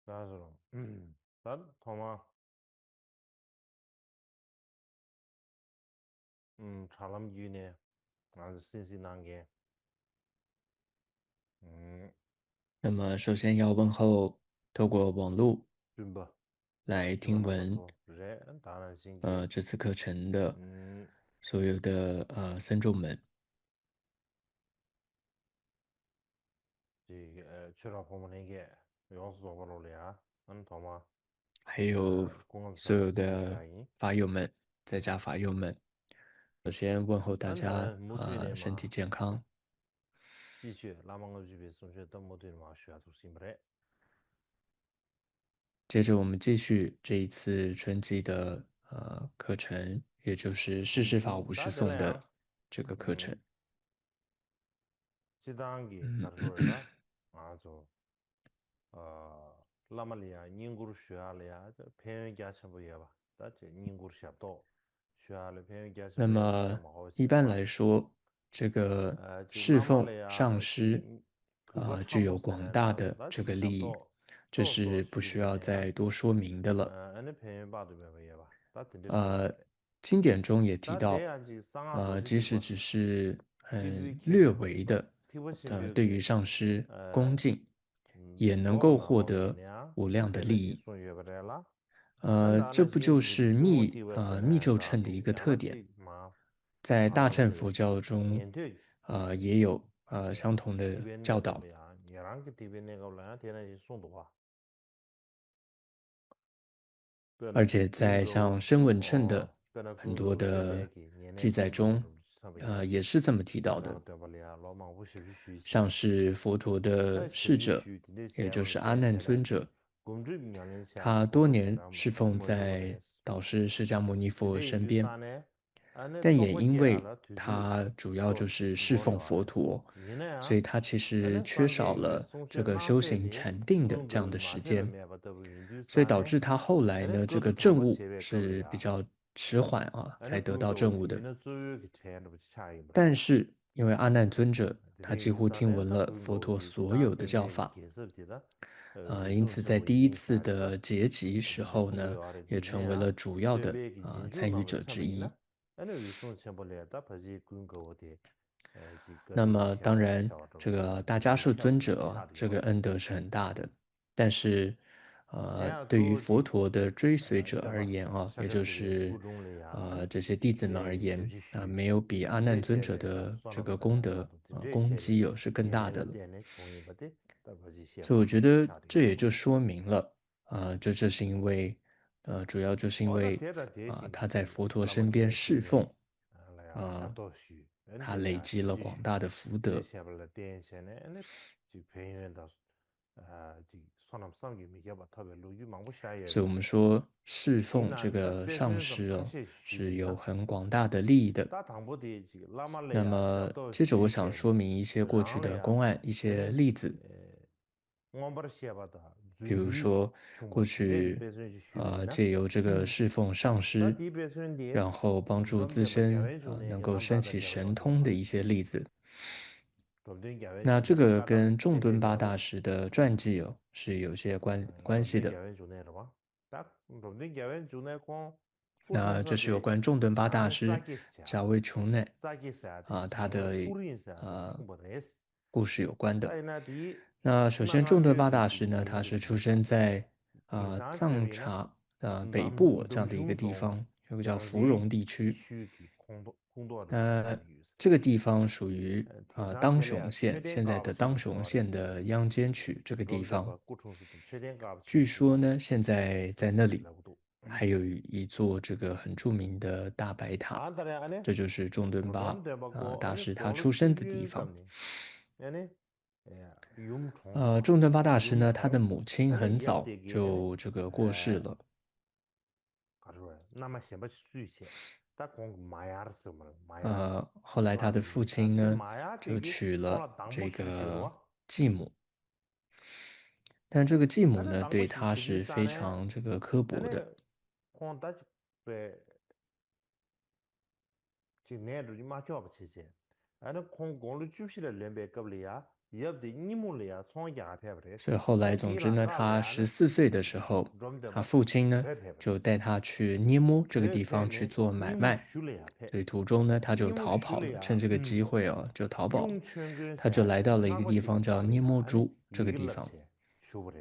나서로 난 도마 잘람 유네 아주 신신한 게那么首先要问候透过网络준비 来 준비 听闻，나가서 그래 다른 신기 这次课程的음 所有的僧众们，이 출합 보면 이게 영수 저번로야 난 도마 还有공업 所有 상승 的 시작이 法友们，在家法友们，首先问候大난 家 다른 못 되네 身体 마 健康。继续拉忙个预备送学都没对嘛需要做新不嘞接着我们继续这一次春季的课程，也就是世事法五十颂的다들랑这个课程。지단기嗯，가르쳐라 아주 라말리아 닝구르 쉬알이야 저 배운 게 아침 보여 봐 다지 닝구르 샤도 쉬알 배운 게 아침那보여 봐么먹어一般지야마来说，这个지侍奉上 라말리아 师 지 그거 具有 참고 广 쓰네 大 나 的这 다지 个利益，샤도 这 또또 是不需要 시비되네야 再多说明的了。안에 배운 봐도 배워 봐 다든지呃，소용하래 经典中也提 다 到，대한지 상하도 即使 지리고 只是很 지리 略 개개 微 버리고 的，티버신 对于 뷰게 上师恭 어 敬，也能够 도나 获得 먹이냐 无量的利 베네지 益。소유해버려라 这 안다는 不就 신기 是 누구 密 티버스네 咒称的一 나도 个特点？ 양아치 마 在大乘 하나로도 佛 요시 教中，년대 也有相同的 티베네 教导。 가블이야 11개 티베네 가블이야 대단히 송도와 而 베네 且在像 근거 声闻称的 베네 很多 근거 的 베베기 년에 记载中，근거를 참배야 也是这么提到的。 지다가 되버려야 로망 50 像是佛陀的侍者，시비슈 딘데 也就 세월 是阿难尊 댄세네 者，곰드립 냐는 샤 他多 고르게 年 남 侍奉 머지 在 버레스 导师释迦牟尼佛 딘데 身边， 인규산에 안에 但也 똥거 因为 깨알아 뒤주 他主要就 또 是侍奉 그거려 佛 안에 陀， 所 니네야 以他其实 안에 缺少 상계기 了这 송체 个修行 나세디 禅定的这样 응들 的时 마세를 间， 매버더 所以导 인규산에 致他后来 안에 呢，这个 그도 证 도마 悟 세배 是比 거블이야 较迟缓才 안에 得到 그도 证悟的。 유는 쭉 체는 차이 버려 但是因为阿难尊者他几 되게 乎听 유산에 闻 다 了佛陀 그거 所有 지단 的教 뱅뱅이 法，계속되다 因 유승 此在 첨부 第一 인증 次 차이다 的结集时 지지 候呢， 송도 아래 也成为了 니네야 主要的 베베기 진주 参与 나무 者之一。 참이나 아니 유승 첨부래다 바지 근거 어디 지 那 거리 么当 샤워 然，这 샤워도 个大迦 거리 叶尊 샤워도 者这 샤리요 个恩德是很大的，但是내가 对于佛 그지 陀的追随者而 인자바 言也就 샤가들이 是 구종래야 아니 这些弟子们而 예 言，쉐지슈 没有比阿难尊者 딘데셰베다 的这个功 소남선에 德 나도 功 딘데셰베 绩是更大的 니네는 了。 때네 종이버데 따바지 所以我觉 셰바도 得这也 샤리요 就说明了，这是因为，主要就是因 어다 为 대다 대신 他在 기지 佛陀身边 라마디네 侍 되네 奉， 알아야 샤도슈 他累 엔데야 积了广 지지슈 大的福德。 딘데셰발라 덴셰네 에네 지 배연다 지 소남선기 미겨바 타벨로 유망고 所以我 샤예베 们说侍奉这 디난다 个上 배수는 좀 师 다시 是有 슈디다 很广大的利益的。 다 당보디 지 那 라말레야 么接着我想 샤도슈케네 说明一些过去的 그랑레야 公案，一些 에네 例子， 옹바르시아바다 比如 준주 说过 충분 내리 去 배수는 슈베이나 借由这个侍奉上师， 다디 배수는디 然后帮助自 롬데바 身 갸wen 중에 能够升 갸란다다 起 데바 神 거디야 通的 봐 一些例子。 롬된 갸wen 那这 중에 个 까다 跟仲敦巴 데베가 大师的传记是有些关系 롬된 的。 갸wen 중에 봐 딱 롬된 갸wen 중에 공 那这是有 꾸선서디 关仲敦巴大 장에 师 싸기스자 加卫琼内 싸기스야데 他 장에 的 꾸린사야데 충분해스 故事有关的。 다이나디 那首先，仲敦巴大师 희망하게 呢，他是 지기 出生在藏 딩상체비나 察北部这样的一个地 남중종 方，有个叫芙蓉 양지 地区。 이슈기 공도하듯이 那 샤리 유세 这个地方属于当雄 딩상체리아 县，现在 최대가 的 없이 当雄县 부정하랬어 的央间区这个地方。 롬데바 꾸충수도 최대가 없이 据说 부정하 呢，现在在那里 샤시라고도 还有一座这个很著名的大白塔， 안달에 안에 这就是仲敦巴 롬데바고 大 아니 师他 공로 出生的地 찌뷰 方。 값니 아니 юм총 仲敦巴大师呢，他的 юм총 母亲 아니 很早 염대기 아니 就这个过世了。 가져와요 나마 셈바 수이체 딱공 마야르스 뭐 마야 后来他的 라는 父 기타 亲 데 呢， 마야 就 되게 娶了 오나 당보 这个 수이체로와 继母，但这个继母 아니 呢， 당보 对他是非 수이체비산에 常这个刻薄 아니 的。 콘다지 베 지내를 맞춰 붙이지 아니 콩 공로 주시를 렘베 겁리야 이업데 니몰이야 총야 패버레스.所以后来，总之呢，他14岁的时候，他父亲呢就带他去捏摸这个地方去做买卖。所以途中呢，他就逃跑了，趁这个机会啊，就逃跑了。他就来到了一个地方叫捏摸珠这个地方，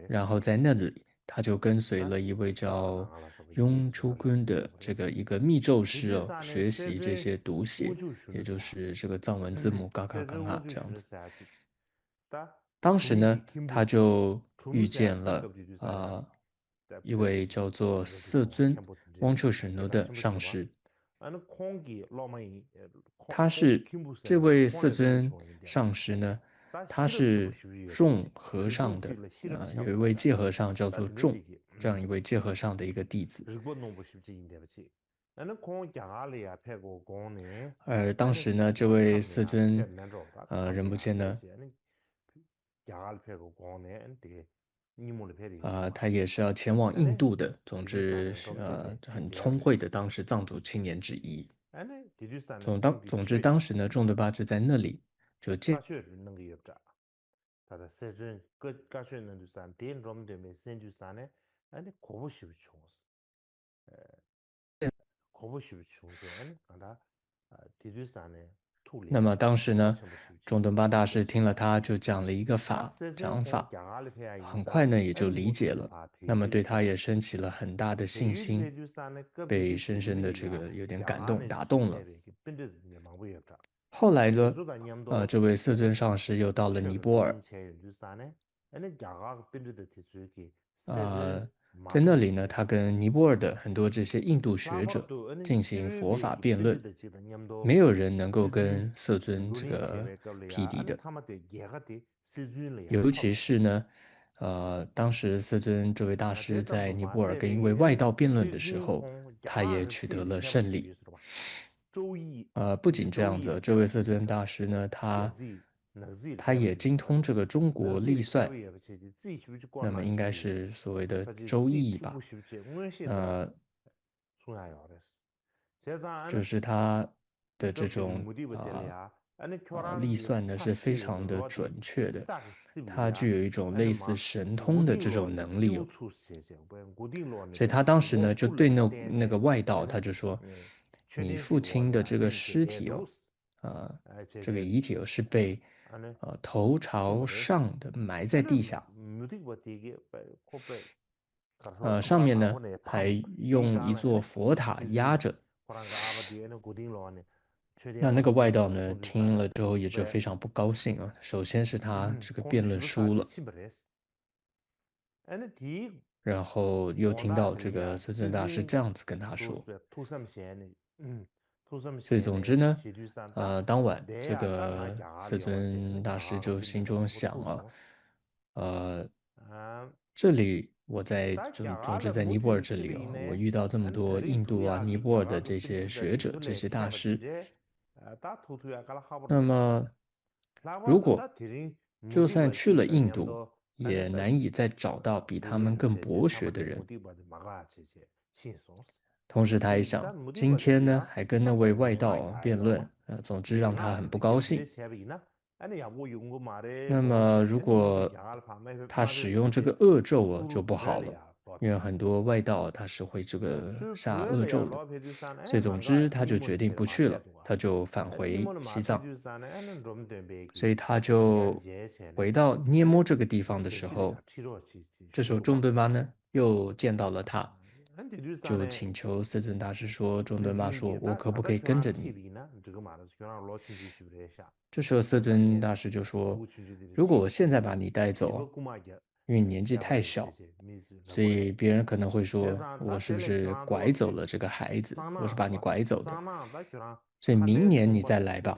然后在那里，他就跟随了一位叫雍出坤的这个一个密咒师哦，学习这些读写，也就是这个藏文字母嘎嘎嘎嘎这样子。当时呢，他就遇见了啊、一位叫做色尊汪彻什奴的上师。他是这位色尊上师呢，他是众和尚的有一位戒和尚叫做众，这样一位戒和尚的一个弟子。而当时呢，这位色尊仁波切呢，他也是要前往印度的，总之是很聪慧的当时藏族青年之一。总之当时呢，仲敦巴智在那里就见。那么当时呢，仲敦巴大师听了他就讲了一个讲法，很快呢也就理解了，那么对他也升起了很大的信心，被深深的这个有点感动打动了。后来呢，这位色尊上师又到了尼泊尔，在那里呢，他跟尼泊尔的很多这些印度学者进行佛法辩论，没有人能够跟色尊这个匹敌的。尤其是呢，当时色尊这位大师在尼泊尔跟一位外道辩论的时候，他也取得了胜利。不仅这样子，这位色尊大师呢，他也精通这个中国历算，那么应该是所谓的周易吧，就是他的这种历算呢是非常的准确的，他具有一种类似神通的这种能力哦。所以他当时呢就对那个外道，他就说：“你父亲的这个尸体哦，这个遗体哦是被头朝上的埋在地下，上面呢还用一座佛塔压着。”那个外道呢，听了之后也就非常不高兴啊。首先是他这个辩论输了，然后又听到这个孙尊大师这样子跟他说，所以总之呢，当晚这个色尊大师就心中想啊，这里我在总之在尼泊尔这里哦，我遇到这么多印度啊、尼泊尔的这些学者、这些大师，那么如果就算去了印度，也难以再找到比他们更博学的人。同时，他也想，今天呢还跟那位外道辩论，总之让他很不高兴。那么，如果他使用这个恶咒啊，就不好了，因为很多外道他是会这个下恶咒的。所以，总之他就决定不去了，他就返回西藏。所以他就回到捏摸这个地方的时候，这时候仲敦巴呢又见到了他，就请求色尊大师说：“仲敦巴说，我可不可以跟着你？”这时候色尊大师就说：“如果我现在把你带走，因为你年纪太小，所以别人可能会说我是不是拐走了这个孩子，我是把你拐走的。所以明年你再来吧。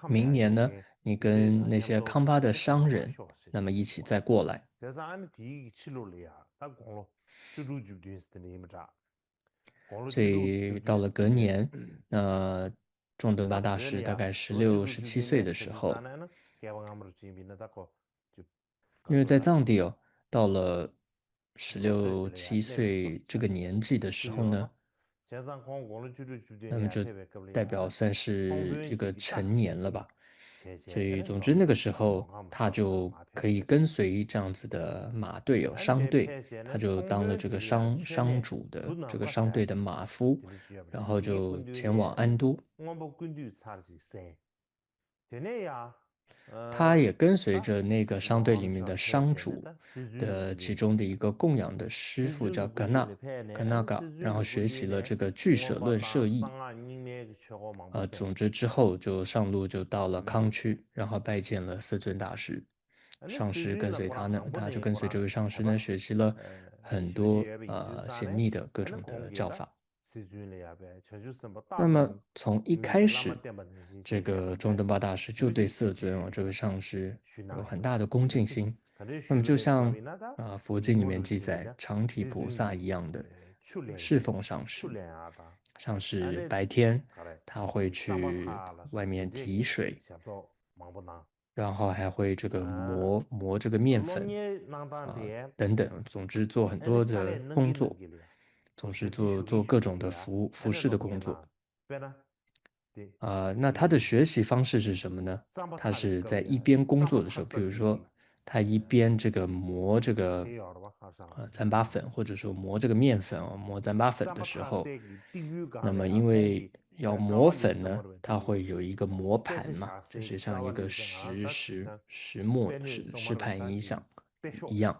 明年呢，你跟那些康巴的商人，那么一起再过来。”所以到了隔年，仲敦巴大师大概16、17岁的时候，因为在藏地哦，到了16、17岁这个年纪的时候呢，那么就代表算是一个成年了吧。所以总之那个时候他就可以跟随这样子的马队哦，商队，他就当了这个商主的这个商队的马夫，然后就前往安都。他也跟随着那个商队里面的商主的其中的一个供养的师傅叫噶纳嘎，然后学习了这个俱舍论摄意。总之之后就上路就到了康区，然后拜见了色尊大师。上师跟随他呢，他就跟随这位上师呢学习了很多显密的各种的教法。那么从一开始，这个中敦巴大师就对色尊这位上师有很大的恭敬心。那么就像佛经里面记载长体菩萨一样的侍奉上师，像是白天他会去外面提水，然后还会这个磨这个面粉等等，总之做很多的工作，总是做各种的服饰的工作。那他的学习方式是什么呢？他是在一边工作的时候，比如说他一边这个磨这个糌粑粉，或者说磨这个面粉磨糌粑粉的时候，那么因为要磨粉呢，它会有一个磨盘嘛，就是像一个石磨石盘一样。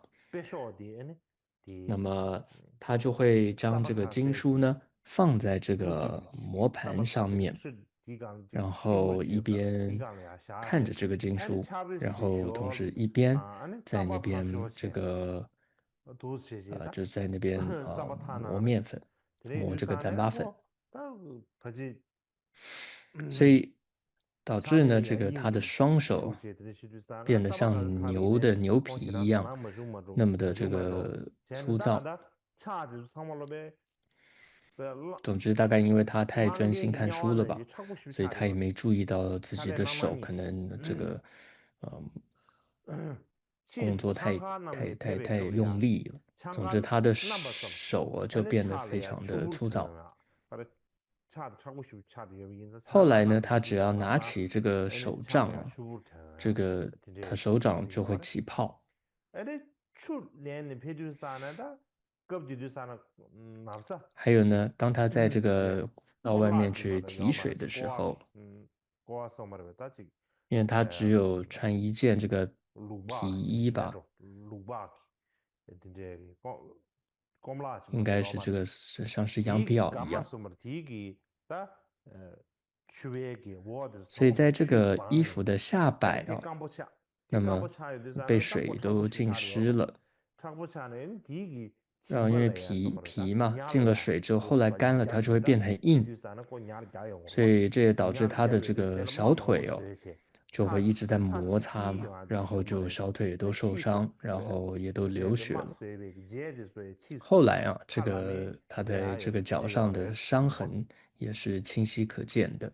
那么他就会将这个经书呢放在这个磨盘上面，然后一边看着这个经书，然后同时一边在那边这个就在那边磨面粉，磨这个糌粑粉。所以导致呢，这个他的双手变得像牛的牛皮一样，那么的这个粗糙。总之，大概因为他太专心看书了吧，所以他也没注意到自己的手可能这个，工作太用力了。总之，他的手就变得非常的粗糙。后来呢，他只要拿起这个手杖这个他手掌就会起泡。还有呢，当他在这个到外面去提水的时候，因为他只有穿一件这个皮衣吧，应该是这个像是羊皮袄一样。所以在这个衣服的下摆那么被水都浸湿了。然后因为皮嘛，进了水之后，后来干了，它就会变得很硬，所以这也导致他的这个小腿就会一直在摩擦嘛，然后就小腿也都受伤，然后也都流血了。后来这个他在这个脚上的伤痕也是清晰可见的。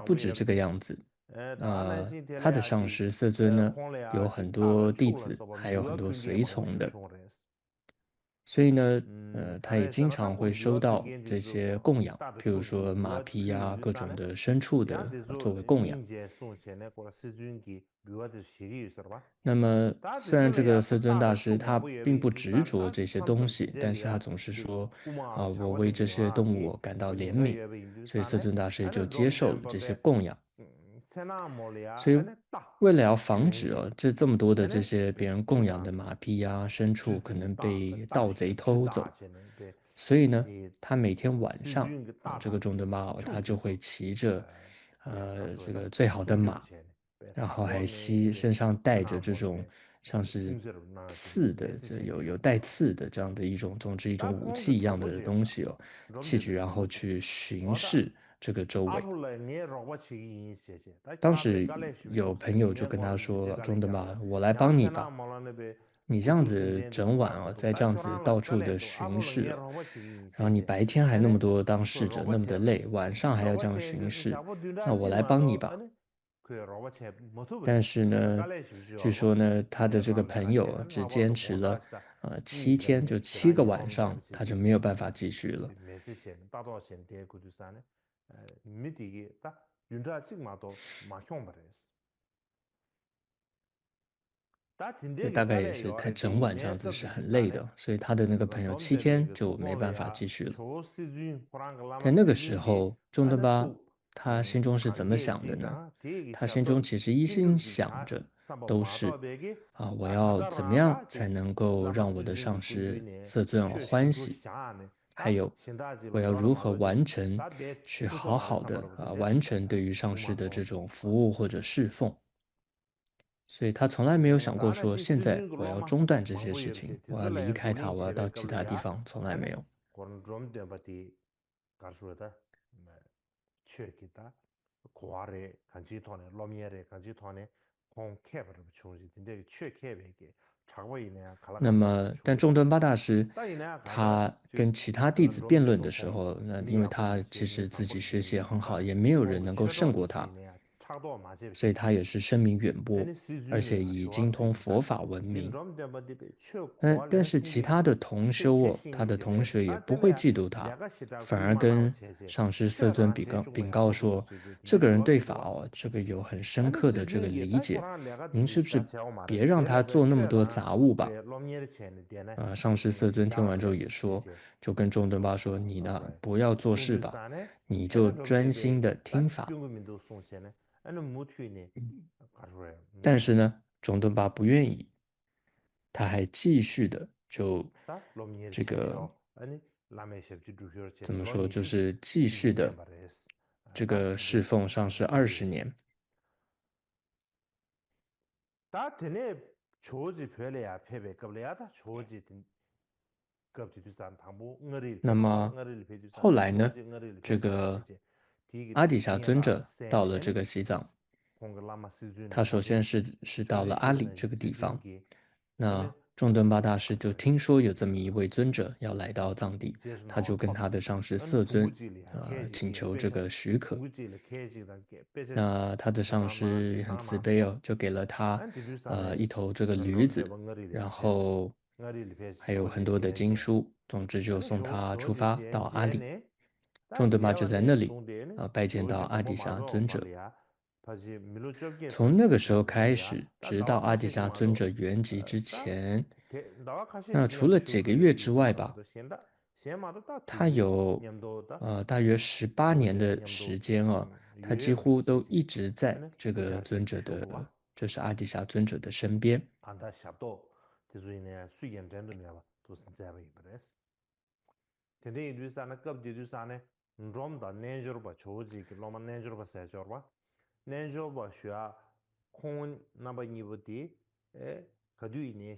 不止这个样子，他的上师色尊呢，有很多弟子，还有很多随从的，所以呢，他也经常会收到这些供养，譬如说马匹呀、各种的牲畜的作为供养。那么，虽然这个色尊大师他并不执着这些东西，但是他总是说我为这些动物感到怜悯，所以色尊大师也就接受了这些供养。所以，为了要防止这么多的这些别人供养的马匹呀、牲畜可能被盗贼偷走，所以呢，他每天晚上这个中敦巴他就会骑着这个最好的马，然后还身上带着这种像是刺的，这有带刺的这样的一种，总之一种武器一样的东西器具，然后去巡视这个周围。当时有朋友就跟他说：“中的吧，我来帮你吧。你这样子整晚在这样子到处的巡视然后你白天还那么多当侍者，那么的累，晚上还要这样巡视，那我来帮你吧。”但是呢，据说呢，他的这个朋友只坚持了7天，就7个晚上，他就没有办法继续了。那大概也是太整晚这样子是很累的，所以他的那个朋友7天就没办法继续了。在那个时候，仲敦巴他心中是怎么想的呢？他心中其实一心想着都是我要怎么样才能够让我的上师色尊欢喜，还有我要如何完成去好好的完成对于上师的这种服务或者侍奉。所以他从来没有想过说，现在我要中断这些事情，我要离开他，我要到其他地方，从来没有。那么，但仲敦巴大师他跟其他弟子辩论的时候，那因为他其实自己学习也很好，也没有人能够胜过他，所以他也是声名远播，而且以精通佛法闻名。但是其他的同修他的同学也不会嫉妒他，反而跟上师色尊禀告说，这个人对法这个有很深刻的这个理解，您是不是别让他做那么多杂物吧？上师色尊听完之后也说，就跟仲敦巴说，你呢不要做事吧，你就专心的听法。但是呢，仲敦巴不愿意，他还继续的就这个怎么说，就是继续的这个侍奉上师20年。那么后来呢，这个阿底峡尊者到了这个西藏，他首先是到了阿里这个地方。那仲敦巴大师就听说有这么一位尊者要来到藏地，他就跟他的上师色尊请求这个许可。那他的上师很慈悲就给了他一头这个驴子，然后还有很多的经书，总之就送他出发到阿里。仲敦巴就在那里拜见到阿底峡尊者。从那个时候开始，直到阿底峡尊者圆寂之前，那除了几个月之外吧，他有大约18年的时间他几乎都一直在这个尊者的，就是阿底峡尊者的身边。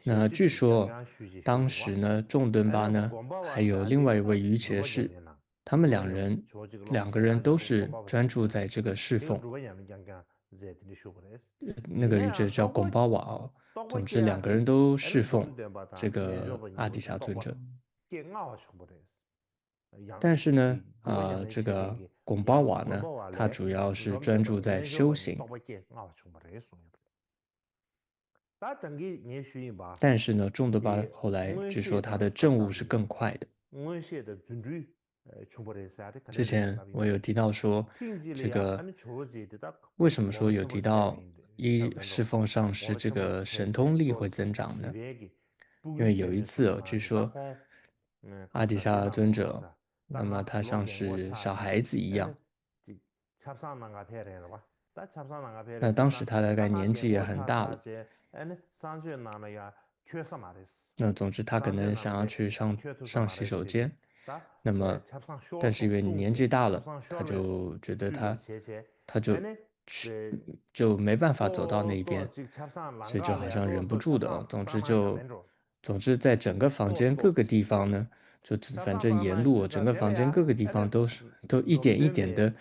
那据说，当时呢，仲敦巴呢，还有另外一位瑜伽士，他们两个人都是专注在这个侍奉，那个瑜伽叫贡巴瓦总之，两个人都侍奉这个阿底峡尊者。但是呢，这个贡巴瓦呢，他主要是专注在修行。但是呢，仲敦巴后来据说他的证悟是更快的。之前我有提到说，这个为什么说有提到侍奉上师这个神通力会增长呢？因为有一次据说阿底峡尊者，那么他像是小孩子一样，那当时他大概年纪也很大了。那总之他可能想要去上洗手间，那么但是因为年纪大了，他就觉得他就没办法走到那边，所以就好像忍不住的总之在整个房间各个地方呢，就反正沿路整个房间各个地方都一点一点的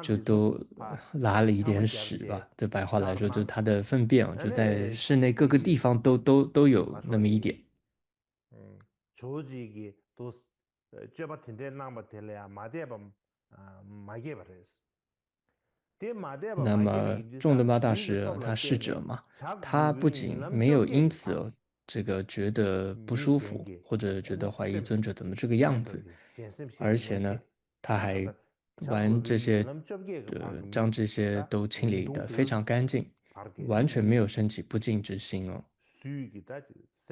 就都拉了一点屎吧。对白话来说，就是他的粪便就在室内各个地方都有那么一点。那么仲敦巴大师他逝者嘛，他不仅没有因此这个觉得不舒服，或者觉得怀疑尊者怎么这个样子，而且呢，他还将这些都清理得非常干净，完全没有升起不敬之心哦。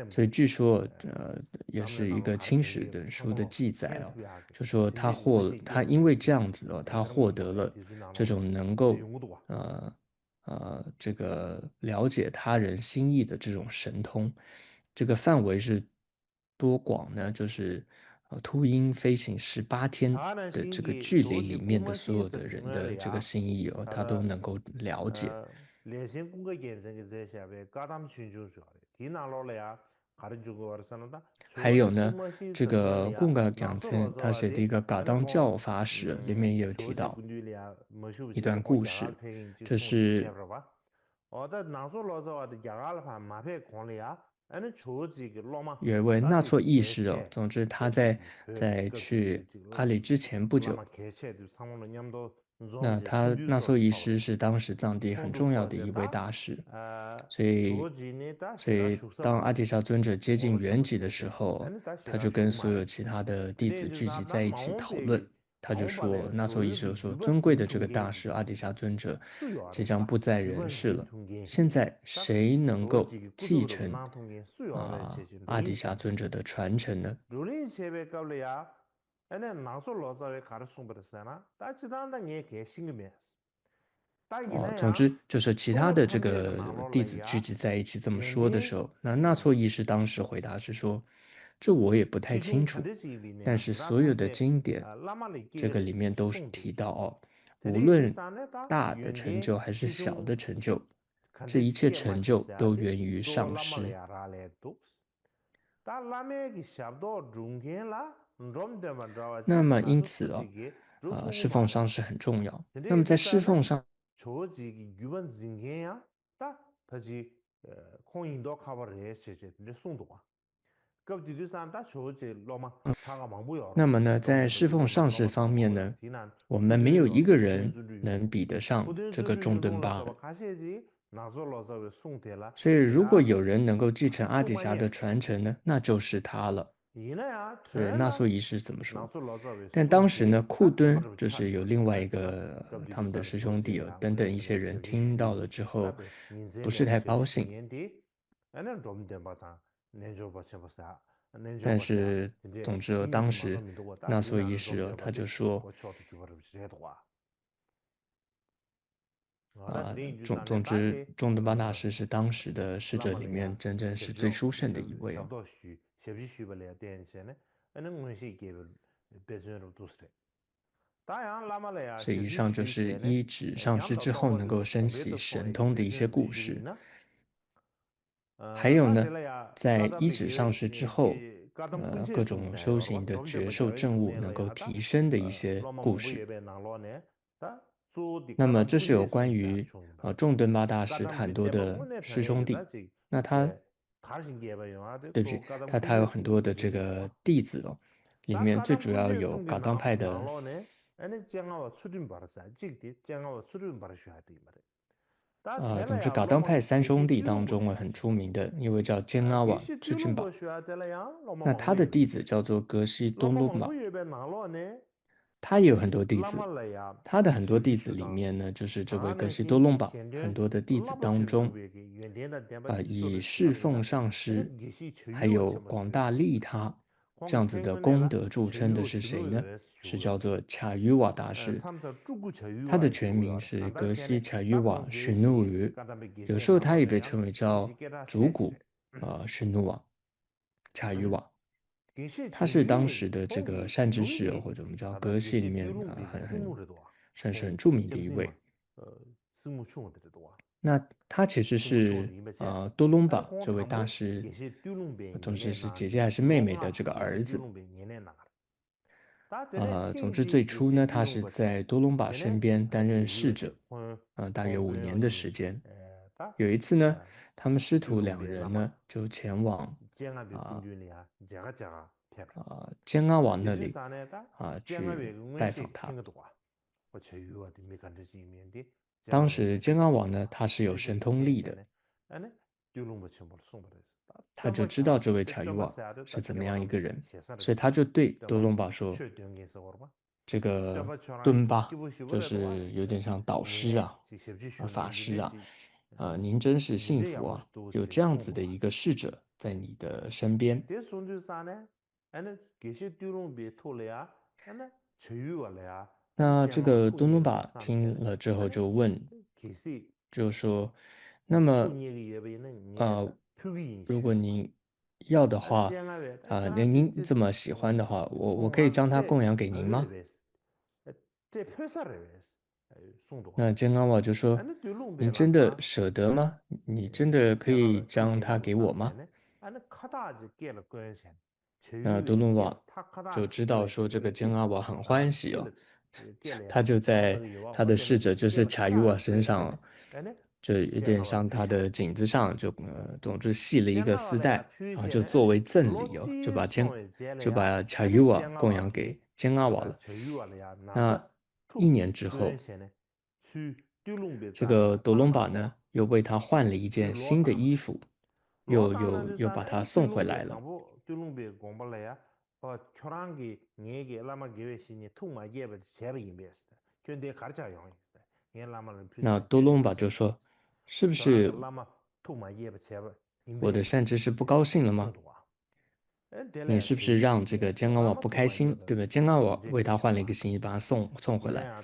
所以据说，也是一个清史的书的记载哦，就说他因为这样子哦，他获得了这种能够这个了解他人心意的这种神通，这个范围是多广呢？就是秃鹰飞行18天的这个距离里面的所有的人的这个心意哦，他都能够了解。 렌신 공가 gensen ge ze샤베 가담 춘주 주아레 디나로레야 가른 주고 와르사는다 还有 조지 呢， 뚜머시 这个 선텔이야 贡嘎讲 나서 称他写的 로자와데 一个噶当 에나고 教法史里面也有提 조지 到 군주리야 머슈 一段 제베 고 故 야갈 事， 팽인지 这 송디 是 제브라바 어다 나서 로자와데 야갈 파 마페 공리야 아니 조지 그 로마 有一位纳 다지 措义士哦， 개체 总之他 개체 在 그 去 지금 阿里之前不久， 로마 개체 상문은 냠도 那 좀지 他纳 준비서 措义师 사버려 是当时藏地很重要的一位大师，所以当阿底峡尊者接近圆寂的时候，他就跟所有其他的弟子聚集在一起讨论。他就说，纳措义师说，尊贵的这个大师阿底峡尊者即将不在人世了，现在谁能够继承阿底峡尊者的传承呢？ 总之就是其他的这个弟子聚集在一起这么说的时候，那纳措义师当时回答是说，这我也不太清楚，但是所有的经典这个里面都是提到哦，无论大的成就还是小的成就，这一切成就都源于上师。那么因此哦，侍奉上师很重要。那么在侍奉上， 조지 유번 징게야 다 다시 코인도 커버해 제제 송도와 그뒤도 산다 조지 로마 타가 망부여 那么呢，在侍奉上师方面呢，我们没有一个人能比得上这个众敦巴。所以，如果有人能够继承阿底峡的传承呢，那就是他了。对，纳措仪式怎么说？但当时呢，库敦就是有另外一个他们的师兄弟等等一些人听到了之后，不是太高兴。但是，总之，当时纳措仪式他就说，总之，众敦巴大师是当时的逝者里面真正是最殊胜的一位哦。所以以上就是依止上师之后能够升起神通的一些故事。还有呢，在依止上师之后，各种修行的觉受正悟能够提升的一些故事。那么这是有关于众敦巴大师很多的师兄弟，那对不起，他有很多的这个弟子哦，里面最主要有噶当派的。总之，噶当派三兄弟当中很出名的一位叫坚阿瓦智俊宝，那他的弟子叫做格西多罗玛，他也有很多弟子。他的很多弟子里面呢，就是这位格西多隆巴很多的弟子当中，以侍奉上师还有广大利他这样子的功德著称的是谁呢？是叫做恰于瓦大师。他的全名是格西恰于瓦许努语，有时候他也被称为叫祖古许努瓦恰于瓦。他是当时的这个善知识或者我们叫格系里面算是很著名的一位。那他其实是多隆巴这位大师，总之是姐姐还是妹妹的这个儿子。总之最初呢，他是在多隆巴身边担任侍者，大约5年的时间。有一次呢，他们师徒2人呢就前往坚阿瓦那里去拜访他。当时坚阿瓦呢，他是有神通力的。他就知道这位查与瓦是怎么样一个人，所以他就对多隆巴说：“这个敦巴就是有点像导师啊，法师啊，您真是幸福啊，有这样子的一个侍者在你的身边。”那这个敦隆巴听了之后就问，就说：“那么，呃，如果您要的话，您这么喜欢的话，我可以将它供养给您吗？”那真阿瓦就说：“您真的舍得吗？你真的可以将它给我吗？”那多伦瓦就知道说这个真阿瓦很欢喜哦，他就在他的侍者就是卡与瓦身上，就有点像他的颈子上总之系了一个丝带啊，就作为赠礼哦，就把卡与瓦供养给真阿瓦了。那1年之后，这个多隆巴呢又为他换了一件新的衣服，又把他送回来了。那多隆巴就说：“是不是我的善知识不高兴了吗？你是不是让这个江阿瓦不开心，对吧？江阿瓦为他换了一个新衣，把他送回来。”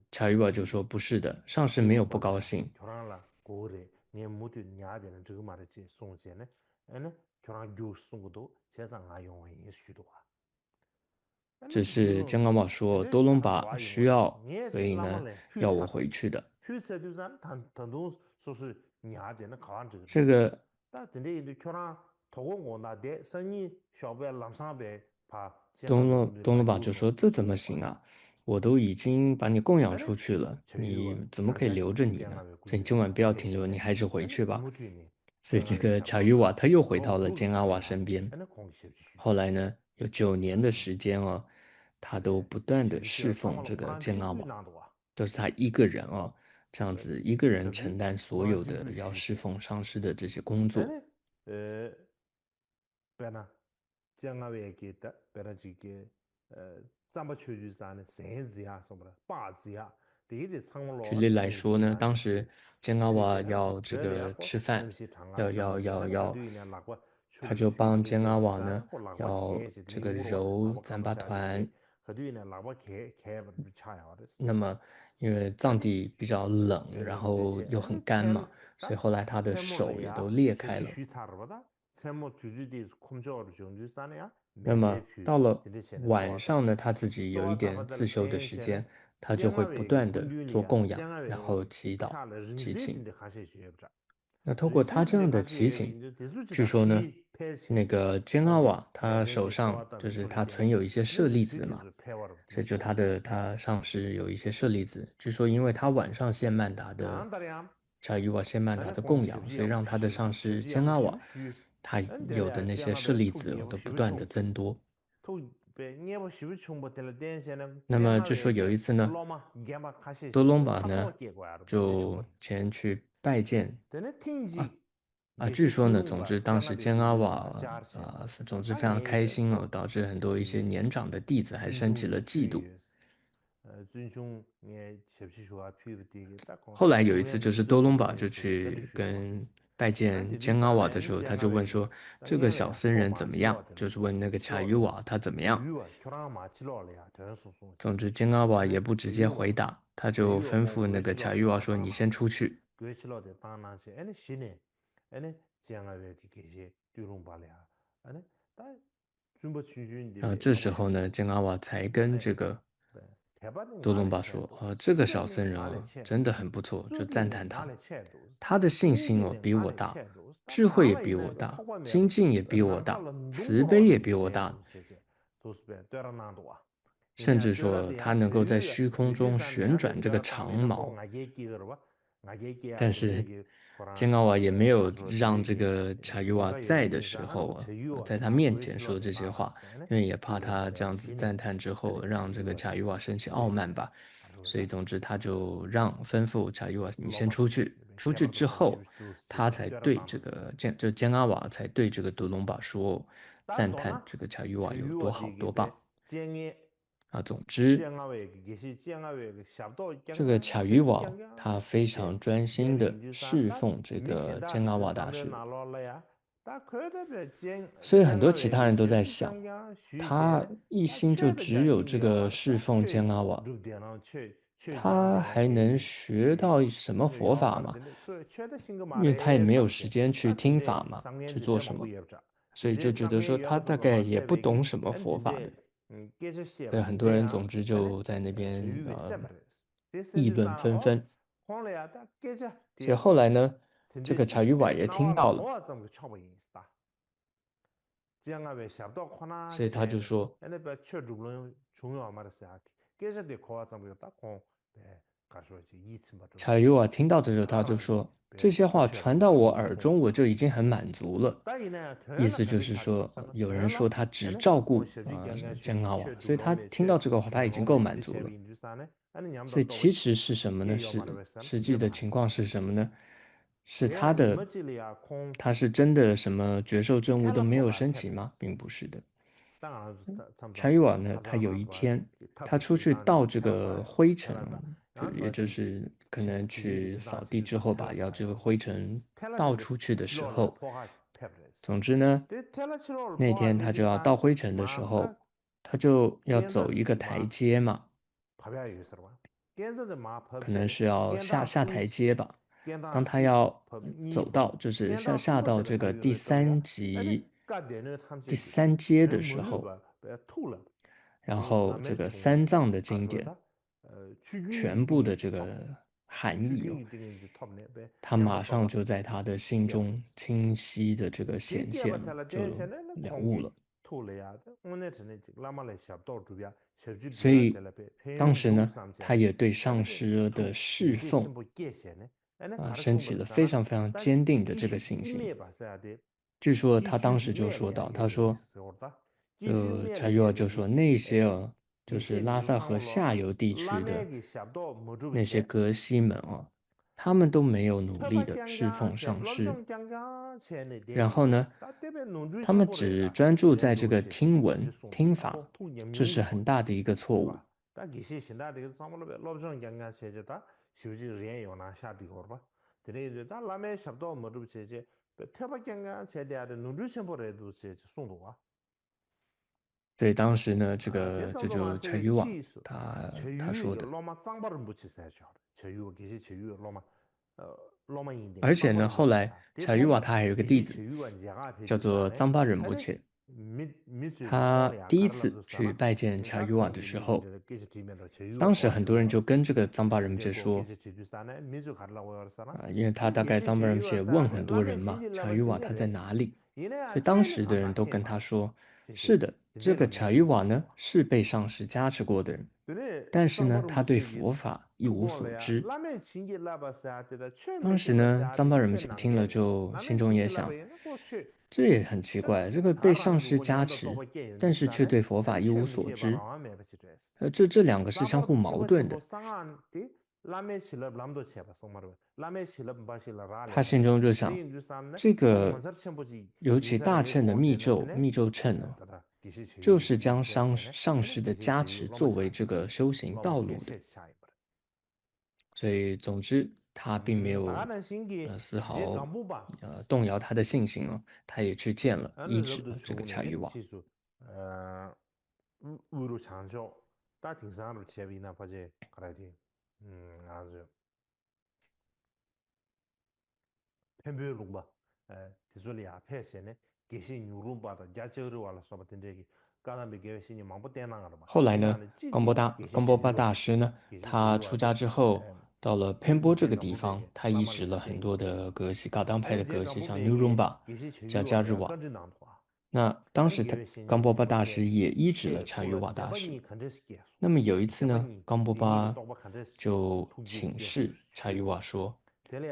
查与瓦就说：“不是的，上师没有不高兴。”只是江阿瓦说多隆巴需要，所以呢要我回去的。这个东罗巴就说：“这怎么行啊？我都已经把你供养出去了，你怎么可以留着你呢？所以你今晚不要停留，你还是回去吧。”所以这个查与瓦他又回到了坚阿瓦身边。后来呢，有9年的时间哦，他都不断的侍奉这个坚阿瓦，都是他一个人哦，这样子一个人承担所有的要侍奉上师的这些工作。举例来说呢，当时煎熬瓦要这个吃饭，要，他就帮煎熬瓦呢要这个揉糌粑团。那么因为藏地比较冷，然后又很干嘛，所以后来他的手也都裂开了。那么到了晚上呢，他自己有一点自修的时间，他就会不断的做供养，然后祈祷、祈请。那透过他这样的祈请，据说呢，那个煎阿瓦他手上就是他存有一些舍利子嘛，所以就他上师有一些舍利子，据说因为他晚上献曼达的查与瓦献曼达的供养，所以让他的上师煎阿瓦他有的那些舍利子都不断的增多。那么就说有一次呢，多隆巴呢就前去拜见据说呢，总之当时煎阿瓦总之非常开心哦，导致很多一些年长的弟子还升起了嫉妒。后来有一次，就是多隆巴就去拜见煎阿瓦的时候，他就问说：“这个小僧人怎么样？”就是问那个查与瓦他怎么样。总之，煎阿瓦也不直接回答，他就吩咐那个查与瓦说：“你先出去。”这时候呢，煎阿瓦才跟这个多隆巴说：这个小僧人哦，真的很不错，就赞叹他。他的信心哦比我大，智慧也比我大，精进也比我大，慈悲也比我大，甚至说他能够在虚空中旋转这个长矛。但是煎熬瓦也没有让这个查与瓦在的时候在他面前说这些话，因为也怕他这样子赞叹之后，让这个查与瓦生起傲慢吧，所以总之他就吩咐查理瓦你先出去，出去之后，他才对这个坚阿瓦才对这个德隆巴说，赞叹这个查理瓦有多好多棒啊。总之，这个卡于瓦他非常专心的侍奉这个坚阿瓦大师，所以很多其他人都在想，他一心就只有这个侍奉坚阿瓦，他还能学到什么佛法吗？因为他也没有时间去听法嘛，去做什么，所以就觉得说他大概也不懂什么佛法的。所以很多人总之就在那边议论纷纷。所以后来呢，这个查于瓦也听到了，所以他就说，查于瓦听到的时候，他就说这些话传到我耳中，我就已经很满足了。意思就是说，有人说他只照顾江阿瓦，所以他听到这个话，他已经够满足了。所以其实是什么呢？实际的情况是什么呢？是他是真的什么绝兽证物都没有升起吗？并不是的。查理瓦呢，他有一天他出去倒这个灰尘也就是可能去扫地之后把这个灰尘倒出去的时候，总之呢，那天他就要倒灰尘的时候，他就要走一个台阶嘛，可能是要下台阶吧。当他要走到就是下到这个第三阶的时候，然后这个三藏的经典全部的这个含义他马上就在他的心中清晰的这个显现了，就了悟了。所以当时呢，他也对上师的侍奉升起了非常非常坚定的这个信心。据说他当时就说到，他说，查尤尔就说那些就是拉萨河下游地区的那些格西们他们都没有努力的侍奉上师，然后呢，他们只专注在这个听闻听法，这是很大的一个错误。所以当时呢，这就陈渔网他说的，而且呢，后来查渔瓦他还有一个弟子，叫做藏巴仁波切。他第一次去拜见查渔瓦的时候，当时很多人就跟这个藏巴仁波切说，因为他大概藏巴仁波切问很多人嘛，查渔瓦他在哪里？所以当时的人都跟他说，是的，这个查渔瓦呢是被上师加持过的人，但是呢，他对佛法一无所知。当时呢，藏巴仁波切听了就心中也想，这也很奇怪，这个被上师加持，但是却对佛法一无所知，这两个是相互矛盾的。他心中就想，这个尤其大乘的密咒乘就是将上师的加持作为这个修行道路的。所以总之，他并没有丝毫动摇他的信心他也去见了医治了这个查渔瓦。后来呢，冈波巴大师呢，他出家之后到了偏波这个地方，他移植了很多的格西，噶当派的格西，像纽隆巴、加日瓦。那当时冈波巴大师也医治了查于瓦大师。那么有一次呢，冈波巴就请示查于瓦说：“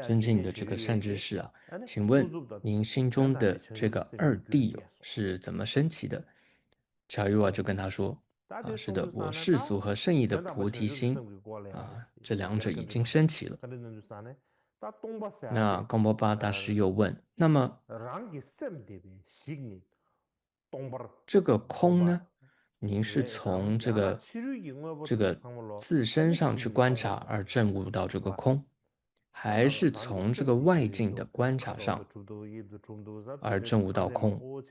尊敬的这个善知识啊，请问您心中的这个二谛是怎么升起的？”查于瓦就跟他说：“是的，我世俗和圣意的菩提心这两者已经升起了。那冈波巴大师又问：那么这个空呢？您是从这个自身上去观察而证悟到这个空，还是从这个外境的观察上而证悟到空？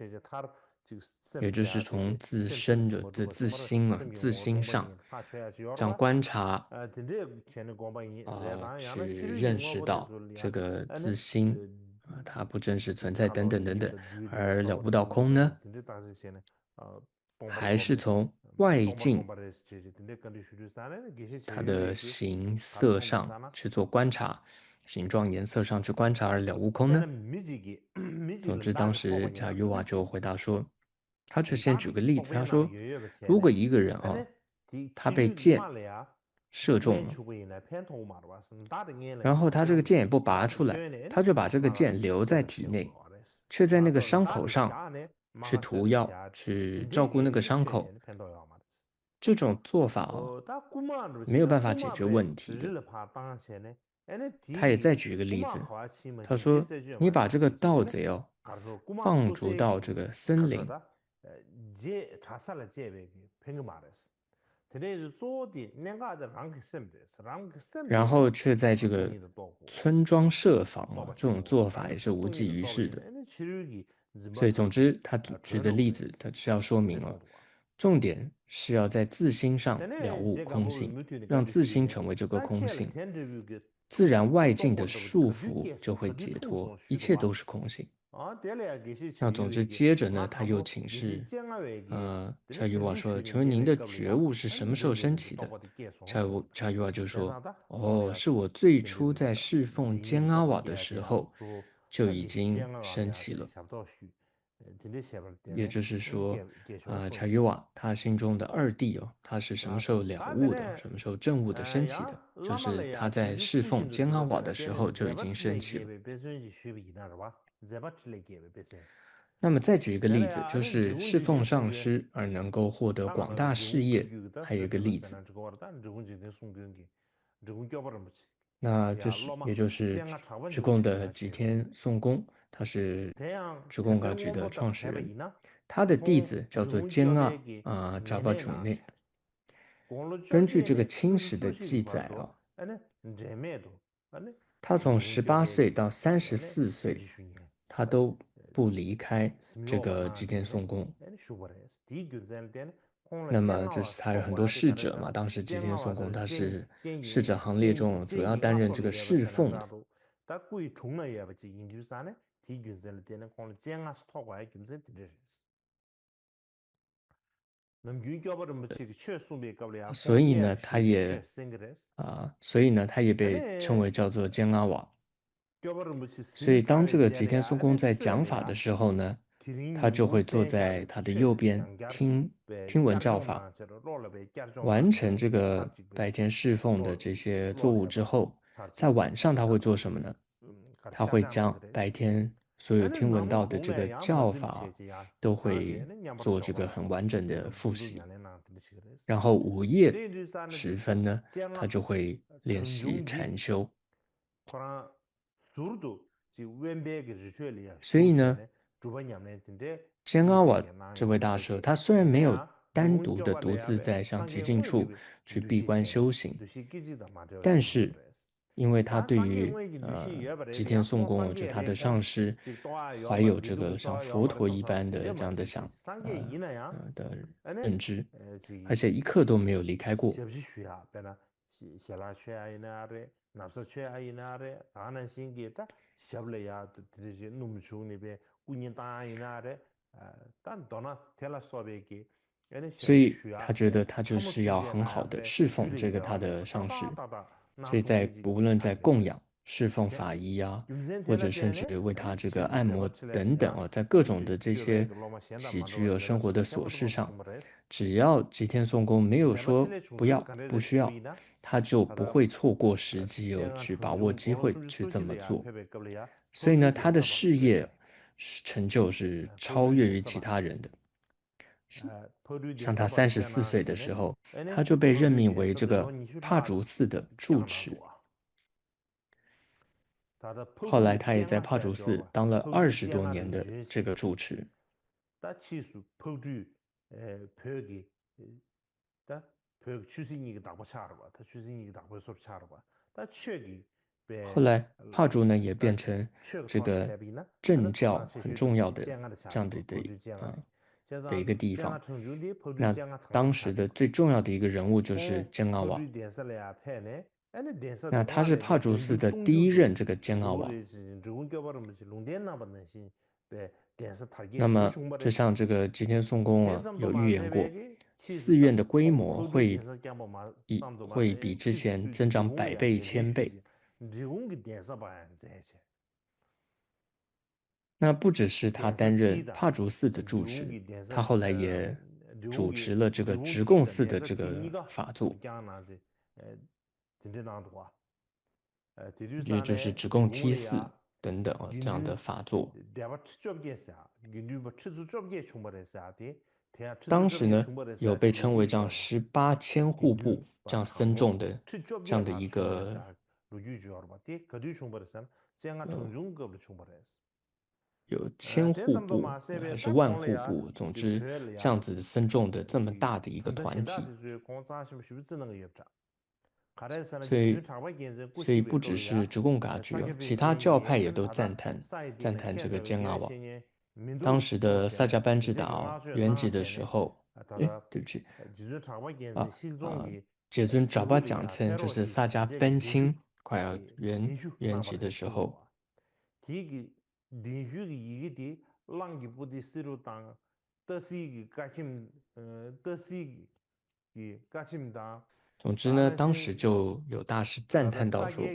也就是从自身的自心上这样观察去认识到这个自心它不真实存在等等等等，而了悟到空呢？还是从外境它的形色上去做观察，形状颜色上去观察而了悟空呢？总之，当时贾玉瓦就回答说，他就先举个例子，他说，如果一个人他被箭射中了，然后他这个箭也不拔出来，他就把这个箭留在体内，却在那个伤口上去涂药，去照顾那个伤口。这种做法没有办法解决问题的。他也再举一个例子，他说：“你把这个盗贼放逐到这个森林，然后却在这个村庄设防这种做法也是无济于事的。所以，总之，他举的例子，他是要说明重点是要在自心上了悟空性，让自心成为这个空性，自然外境的束缚就会解脱，一切都是空性。那总之，接着呢，他又请示，查宇瓦说：“请问您的觉悟是什么时候升起的？”查宇瓦就说：“哦，是我最初在侍奉煎阿瓦的时候就已经升起了。”也就是说，查宇瓦他心中的二谛他是什么时候了悟的？什么时候证悟的升起的？就是他在侍奉煎阿瓦的时候就已经升起了。那么再举一个例子，就是侍奉上师而能够获得广大事业，还有一个例子。那也就是直贡的吉天颂公，他是直贡噶举的创始人，他的弟子叫做坚扎巴主内。根据这个清史的记载他从18岁到34岁，他都不离开这个吉田松宫。那么就是他有很多侍者嘛，当时吉田松宫他是侍者行列中主要担任这个侍奉的。所以呢，他也被称为叫做坚阿瓦。所以当这个吉田松公在讲法的时候呢，他就会坐在他的右边听闻教法，完成这个白天侍奉的这些作务之后，在晚上他会做什么呢？他会将白天所有听闻到的这个教法都会做这个很完整的复习，然后午夜时分呢，他就会练习禅修。所以呢，煎阿瓦这位大师，他虽然没有单独的独自在像极静处去闭关修行，但是因为他对于吉田颂公，就他的上师，怀有这个像佛陀一般的这样的的认知，而且一刻都没有离开过。所以他觉得他就是要很好的侍奉这个他的上师，所以无论在供养、侍奉法衣或者甚至为他这个按摩等等在各种的这些起居和生活的琐事上，只要吉天颂公没有说不要、不需要，他就不会错过时机去把握机会去这么做。所以呢，他的事业成就是超越于其他人的。像他34岁的时候，他就被任命为这个帕竹寺的住持。后来他也在帕竹寺当了20多年的这个住持。다 치수 포주 벽이 다 벽 추신이 다 보차로 봐. 다 추신이 다 보서 차로 봐. 다 최기 后来帕竹呢也变成这个政教很重要的这样的一个地方。那当时的最重要的一个人物就是坚阿瓦。那他是帕竹寺的第一任这个坚阿瓦。那么就像这个吉田松公啊有预言过，寺院的规模会比之前增长100倍、1000倍。那不只是他担任帕竹寺的住持，他后来也主持了这个直贡寺的这个法座，也就是直贡梯寺等等这样的法座。当时呢，有被称为这样18千户部这样僧众的这样的一个有1000户部还是10000户部，总之这样子僧众的这么大的一个团体。所以不只是直贡噶举其他教派也都赞叹这个坚阿瓦。当时的萨迦班智达圆寂的时候，对不起，解尊扎巴讲称就是萨迦班钦快要圆寂的时候。总之呢，当时就有大师赞叹到说，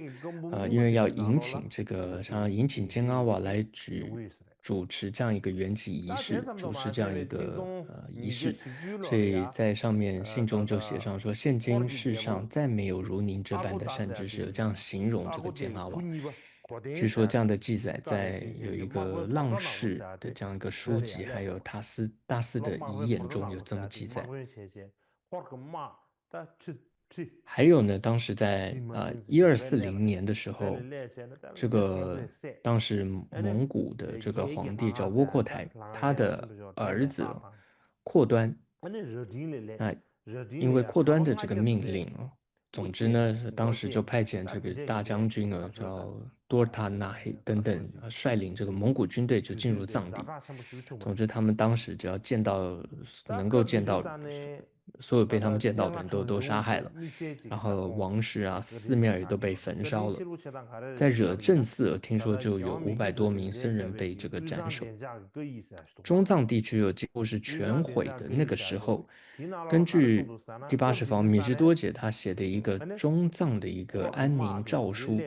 因为要引请坚阿瓦来主持这样一个圆寂仪式，主持这样一个仪式，所以在上面信中就写上说，现今世上再没有如您这般的善知识，有这样形容这个坚阿瓦。据说这样的记载在有一个浪士的这样一个书籍，还有大寺的遗言中有这么记载。还有呢，当时在1240年的时候，这个当时蒙古的这个皇帝叫窝阔台，他的儿子阔端，那因为阔端的这个命令总之呢，当时就派遣这个大将军叫多尔塔纳黑等等，率领这个蒙古军队就进入藏地。总之，他们当时只要能够见到所有被他们见到的人都杀害了，然后王室啊、寺庙也都被焚烧了。在惹镇寺，听说就有500多名僧人被这个斩首。中藏地区几乎是全毁的。那个时候，根据第80房米支多杰他写的一个中藏的一个安宁诏书，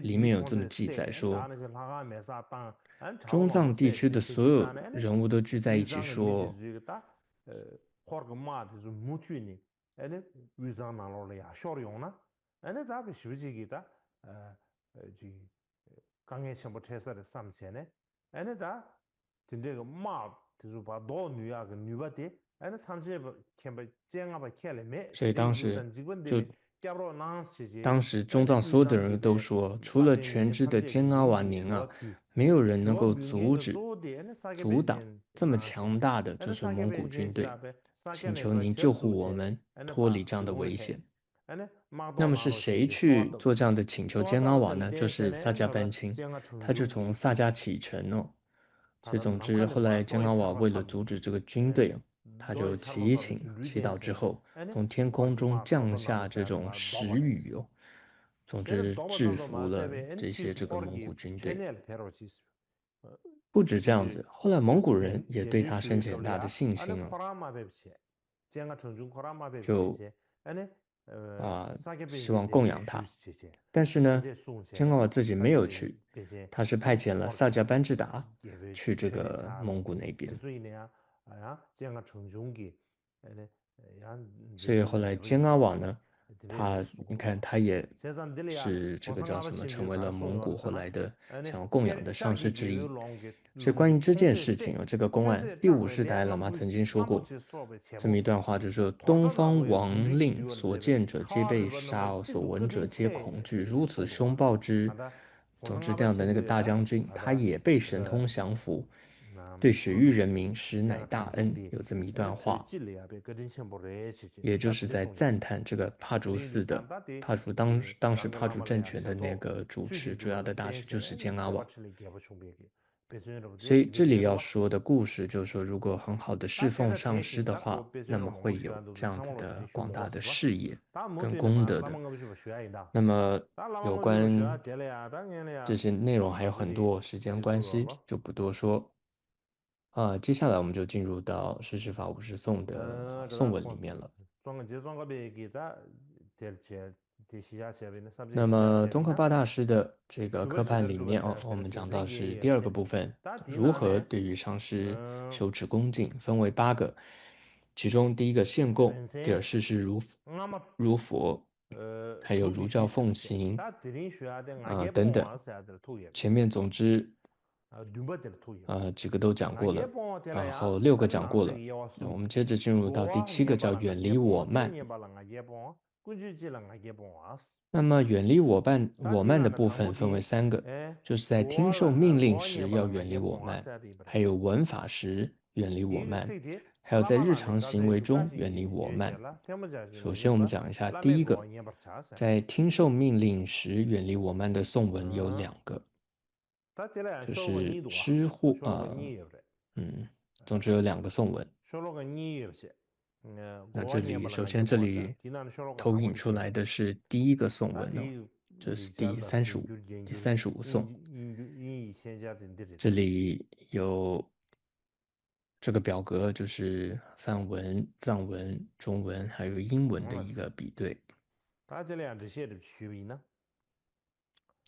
里面有这么记载说，中藏地区的所有人物都聚在一起说。所以当时中藏所有的人都说，除了全知的坚阿瓦宁没有人能够阻挡这么强大的就是蒙古军队，请求您救护我们脱离这样的危险。那么是谁去做这样的请求坚阿瓦呢？就是萨迦班钦，他就从萨迦启程所以总之后来坚阿瓦为了阻止这个军队他就祈祷之后，从天空中降下这种石雨总之制服了这个蒙古军队。不止这样子，后来蒙古人也对他升起很大的信心就希望供养他。但是呢，坚阿瓦自己没有去，他是派遣了萨迦班智达去这个蒙古那边。所以后来坚阿瓦呢，你看他也是这个叫什么，成为了蒙古后来的想要供养的上师之一。所以关于这件事情这个公案，第50代喇嘛曾经说过这么一段话，就是说东方王令所见者皆被杀，所闻者皆恐惧，如此凶暴之。总之，这样的那个大将军，他也被神通降服，对雪域人民实乃大恩。有这么一段话，也就是在赞叹这个帕竹寺的当时帕竹政权的那个主要的大师就是坚阿旺。所以这里要说的故事就是说，如果很好的侍奉上师的话，那么会有这样子的广大的事业跟功德的。那么有关这些内容还有很多，时间关系就不多说。接下来我们就进入到《世事法五十颂》的颂文里面了。那么宗喀巴大师的这个科判里面我们讲到是第2个部分，如何对于上师修持恭敬，分为8个，其中第1个献供，第2事事如佛，还有儒教奉行等等。前面总之几个都讲过了，然后6个讲过了，我们接着进入到第7个，叫远离我慢。那么远离我慢的部分分为3个，就是在听受命令时要远离我慢，还有闻法时远离我慢，还有在日常行为中远离我慢。首先我们讲一下第1个，在听受命令时远离我慢的颂文有2个，就是总之有2个颂文。那首先这里投影出来的是第1个颂文这是第35颂。这里有这个表格，就是梵文、藏文、中文还有英文的一个比对。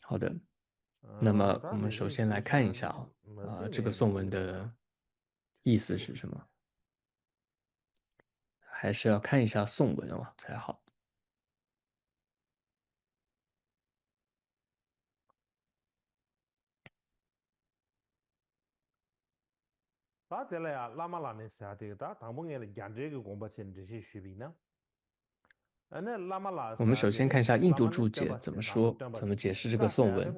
好的，那么我们首先来看一下这个颂文的意思是什么？还是要看一下颂文才好。我们首先看一下印度注解怎么说，怎么解释这个颂文。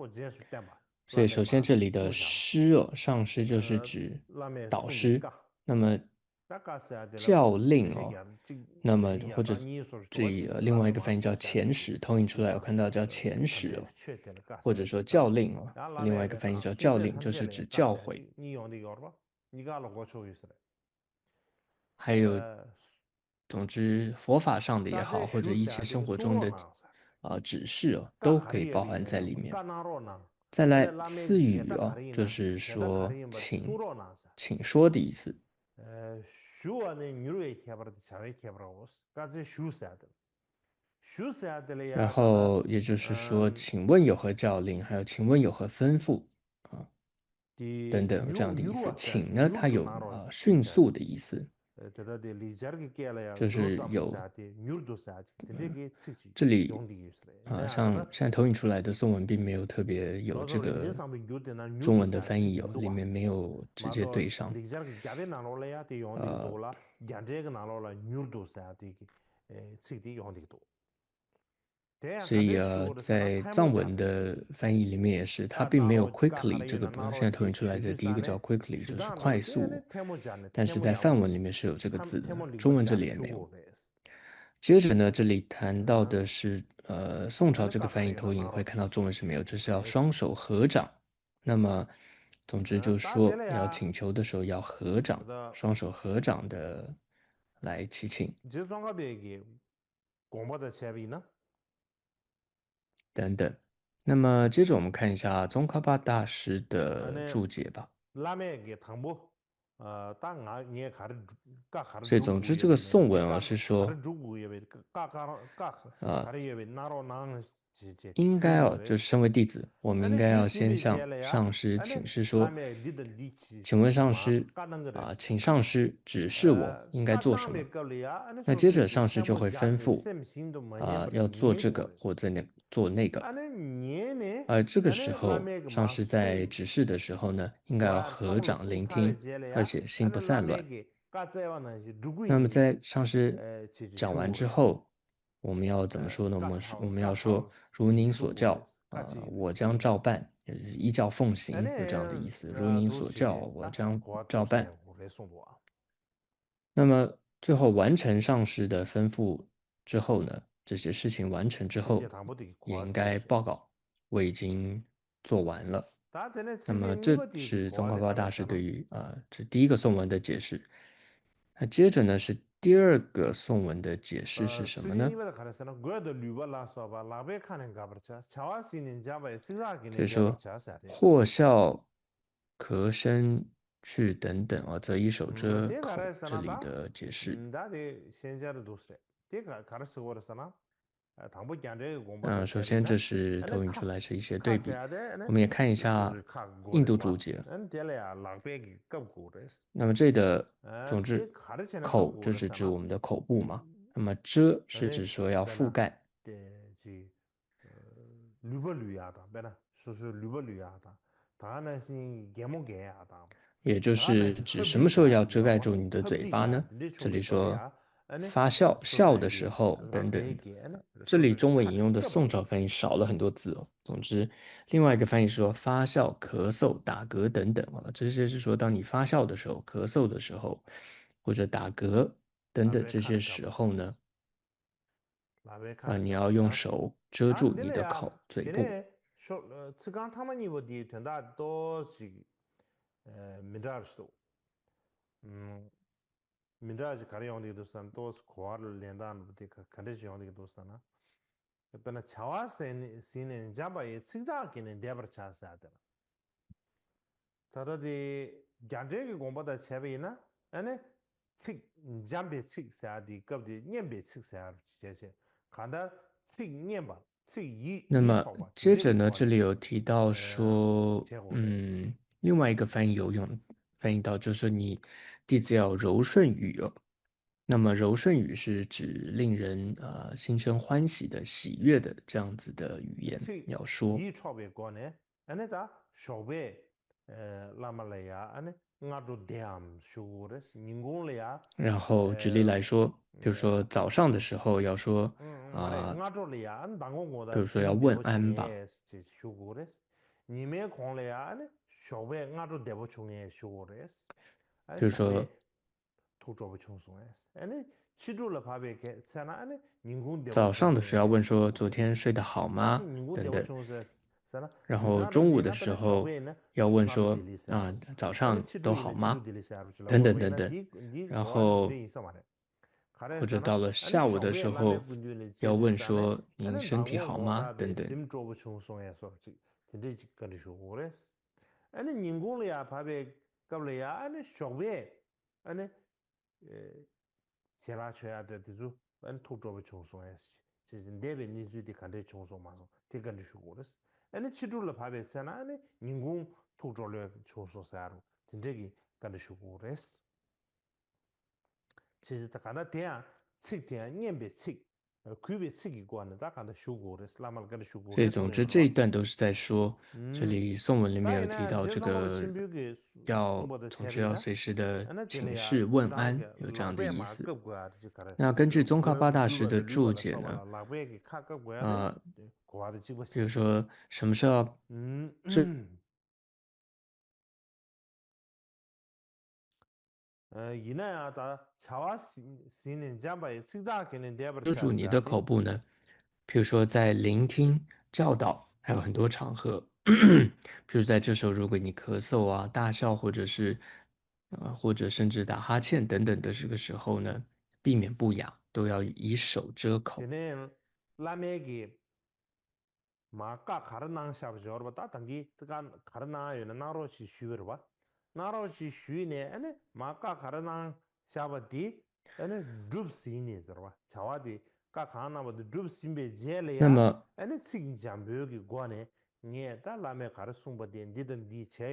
所以首先这里的师上师就是指导师，那么教令那么或者另外一个翻译叫遣使，投影出来有看到叫遣使或者说教令另外一个翻译叫教令，就是指教诲。还有，总之佛法上的也好，或者一切生活中的指示都可以包含在里面。再来赐语就是说请说的意思。然后也就是说，请问有何教令，还有请问有何吩咐等等这样的意思。请呢，它有迅速的意思，就是有这里像现在投影出来的颂文并没有特别有这个中文的翻译里面没有直接对上。所以在藏文的翻译里面也是，它并没有 quickly 这个部分。现在投影出来的第1个叫 quickly，就是快速，但是在梵文里面是有这个字的，中文这里也没有。接着呢，这里谈到的是宋朝这个翻译投影会看到中文是没有，这是要双手合掌。那么总之就是说，要请求的时候要合掌，双手合掌的来祈请。等等，那么接着我们看一下宗喀巴大师的注解吧。所以总之这个颂文是说应该就是身为弟子，我们应该要先向上师请示说，请问上师请上师指示我应该做什么。那接着上师就会吩咐要做这个或做那个。这个时候上师在指示的时候呢，应该要合掌聆听，而且心不散乱。那么在上师讲完之后，我们要怎么说呢？我们要说如您所教我将照办，依教奉行，有这样的意思。如您所教，我将照办。那么最后完成上师的吩咐之后呢，这些事情完成之后，也应该报告我已经做完了。那么这是宗喀巴大师对于这第一个颂文的解释。那接着呢是第二个颂文的解释是什么呢？就是说或笑咳声去等等则以手遮口这里的解释。首先这是投影出来是一些对比，我们也看一下印度注解。那么这里的总之口这是指我们的口部嘛，那么遮是指说要覆盖。也就是指什么时候要遮盖住你的嘴巴呢？这里说发笑的时候等等。这里中文引用的宋朝翻译少了很多字哦。总之，另外一个翻译说发笑、咳嗽、打嗝等等这些是说当你发笑的时候、咳嗽的时候，或者打嗝等等这些时候呢，你要用手遮住你的口、嘴部。Midrash kari yondi dosan tos kuar lendan budi kandis yondi dosan bena chawa sinen jamba ye tsikda kine debar chasa adana tada di gyandre ki gomba da chebe ina ane tsik jambe tsik saadi kabdi nyembe tsik saadi cheche kanda tsik nyemba tsik yi 那么 chokba 接着呢，这里有提到说，另外一个翻译有用，翻译到就是你弟子要柔顺语哦。那么柔顺语是指令人心生欢喜的、喜悦的这样子的语言要说。yi chokbe gone ane ta shokbe lama le ya ane nga do deam shugures ningung le ya 然后举例来说，比如说早上的时候要说nga do le ya an dango go 比 da 如说要 sim 问 debo 安吧， chunge shugures ni me kong le ya ane shokbe nga do debo chunge shugures 比如说 tu chobo chung sung ane chidu le pabe ke sana ane ningung debo 早上的时候要问说昨 shugures 天睡得好 ta 吗？ ningung 等 debo 等。 chung sana 然后 yusang do 中午 je 的 na 时 bena 候 shokbe na 要问 nga do 说 dili sa 早 ane 上 chidu 都 ile 好 chidu 吗？ dili sa 等等 longbo 等 ina 等。 di 然 kwa 后 de isa mare 或者到了下午的时候要问说您身体好吗？等等。 ane ningung le ya pabe kab le ya ane shokbe ane shera choya de dizu ane tuk chobo chung song ya si ndebe nizu di kante chung song ma song te kante shugo res ane chidu le pabe sana ane ningung tuk chobo chung song sa ru tindegi kante shugo res chizi ta kanda teya tsik teya nyembe tsik kuibe tsiki kwa ne ta kante shugo res lamal kante shugo 所以 res 总 song 之 yor 这 wa 一段都是在说，这里颂文里面有提到这个总之要随时的请示问安，有这样的意思。那根据宗喀巴大师的注解呢，比如说什么时候要遮住你的口部呢？比如说在聆听教导，还有很多场合，比如在这时候，如果你咳嗽大笑，或者是或者甚至打哈欠等等的这个时候呢，避免不雅，都要以手遮口。 마 까 가르낭 샤브저버 따당기 뜨간 가르나 요나 나로치 슈르바 나로치 슈이네 아니 마까 가르낭 샤바디 아니 줍시니 저바 자와디 那么，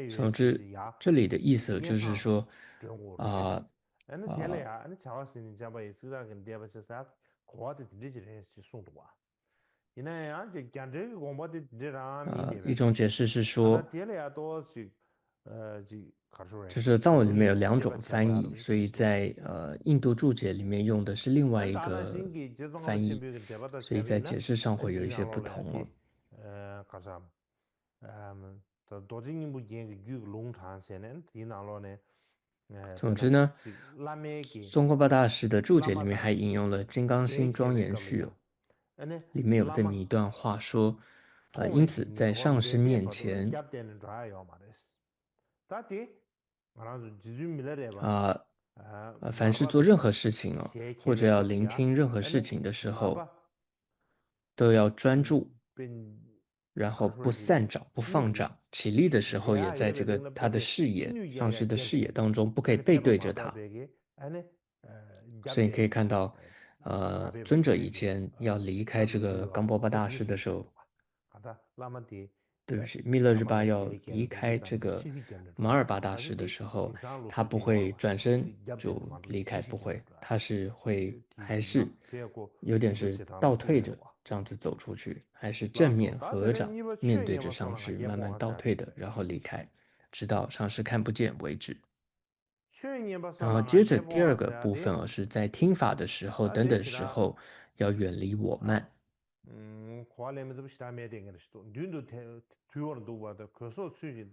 总之，这里的意思就是说，啊、一种解释是说，就是藏文里面有2种翻译，所以在印度注解里面用的是另外一个翻译，所以在解释上会有一些不同哦。总之呢，松果巴大师的注解里面还引用了《金刚心庄严序》哦，里面有这么一段话说，因此在上师面前，凡是做任何事情哦，或者要聆听任何事情的时候，都要专注，然后不散爪、不放掌。起立的时候，也在这个他的视野、上师的视野当中，不可以背对着他。所以你可以看到，尊者以前要离开这个冈波巴大师的时候，对不起，密勒日巴要离开这个马尔巴大师的时候，他不会转身就离开，不会，他是会还是有点是倒退着这样子走出去，还是正面合掌面对着上师，慢慢倒退的，然后离开，直到上师看不见为止。然后接着第2个部分是在听法的时候等等时候要远离我慢。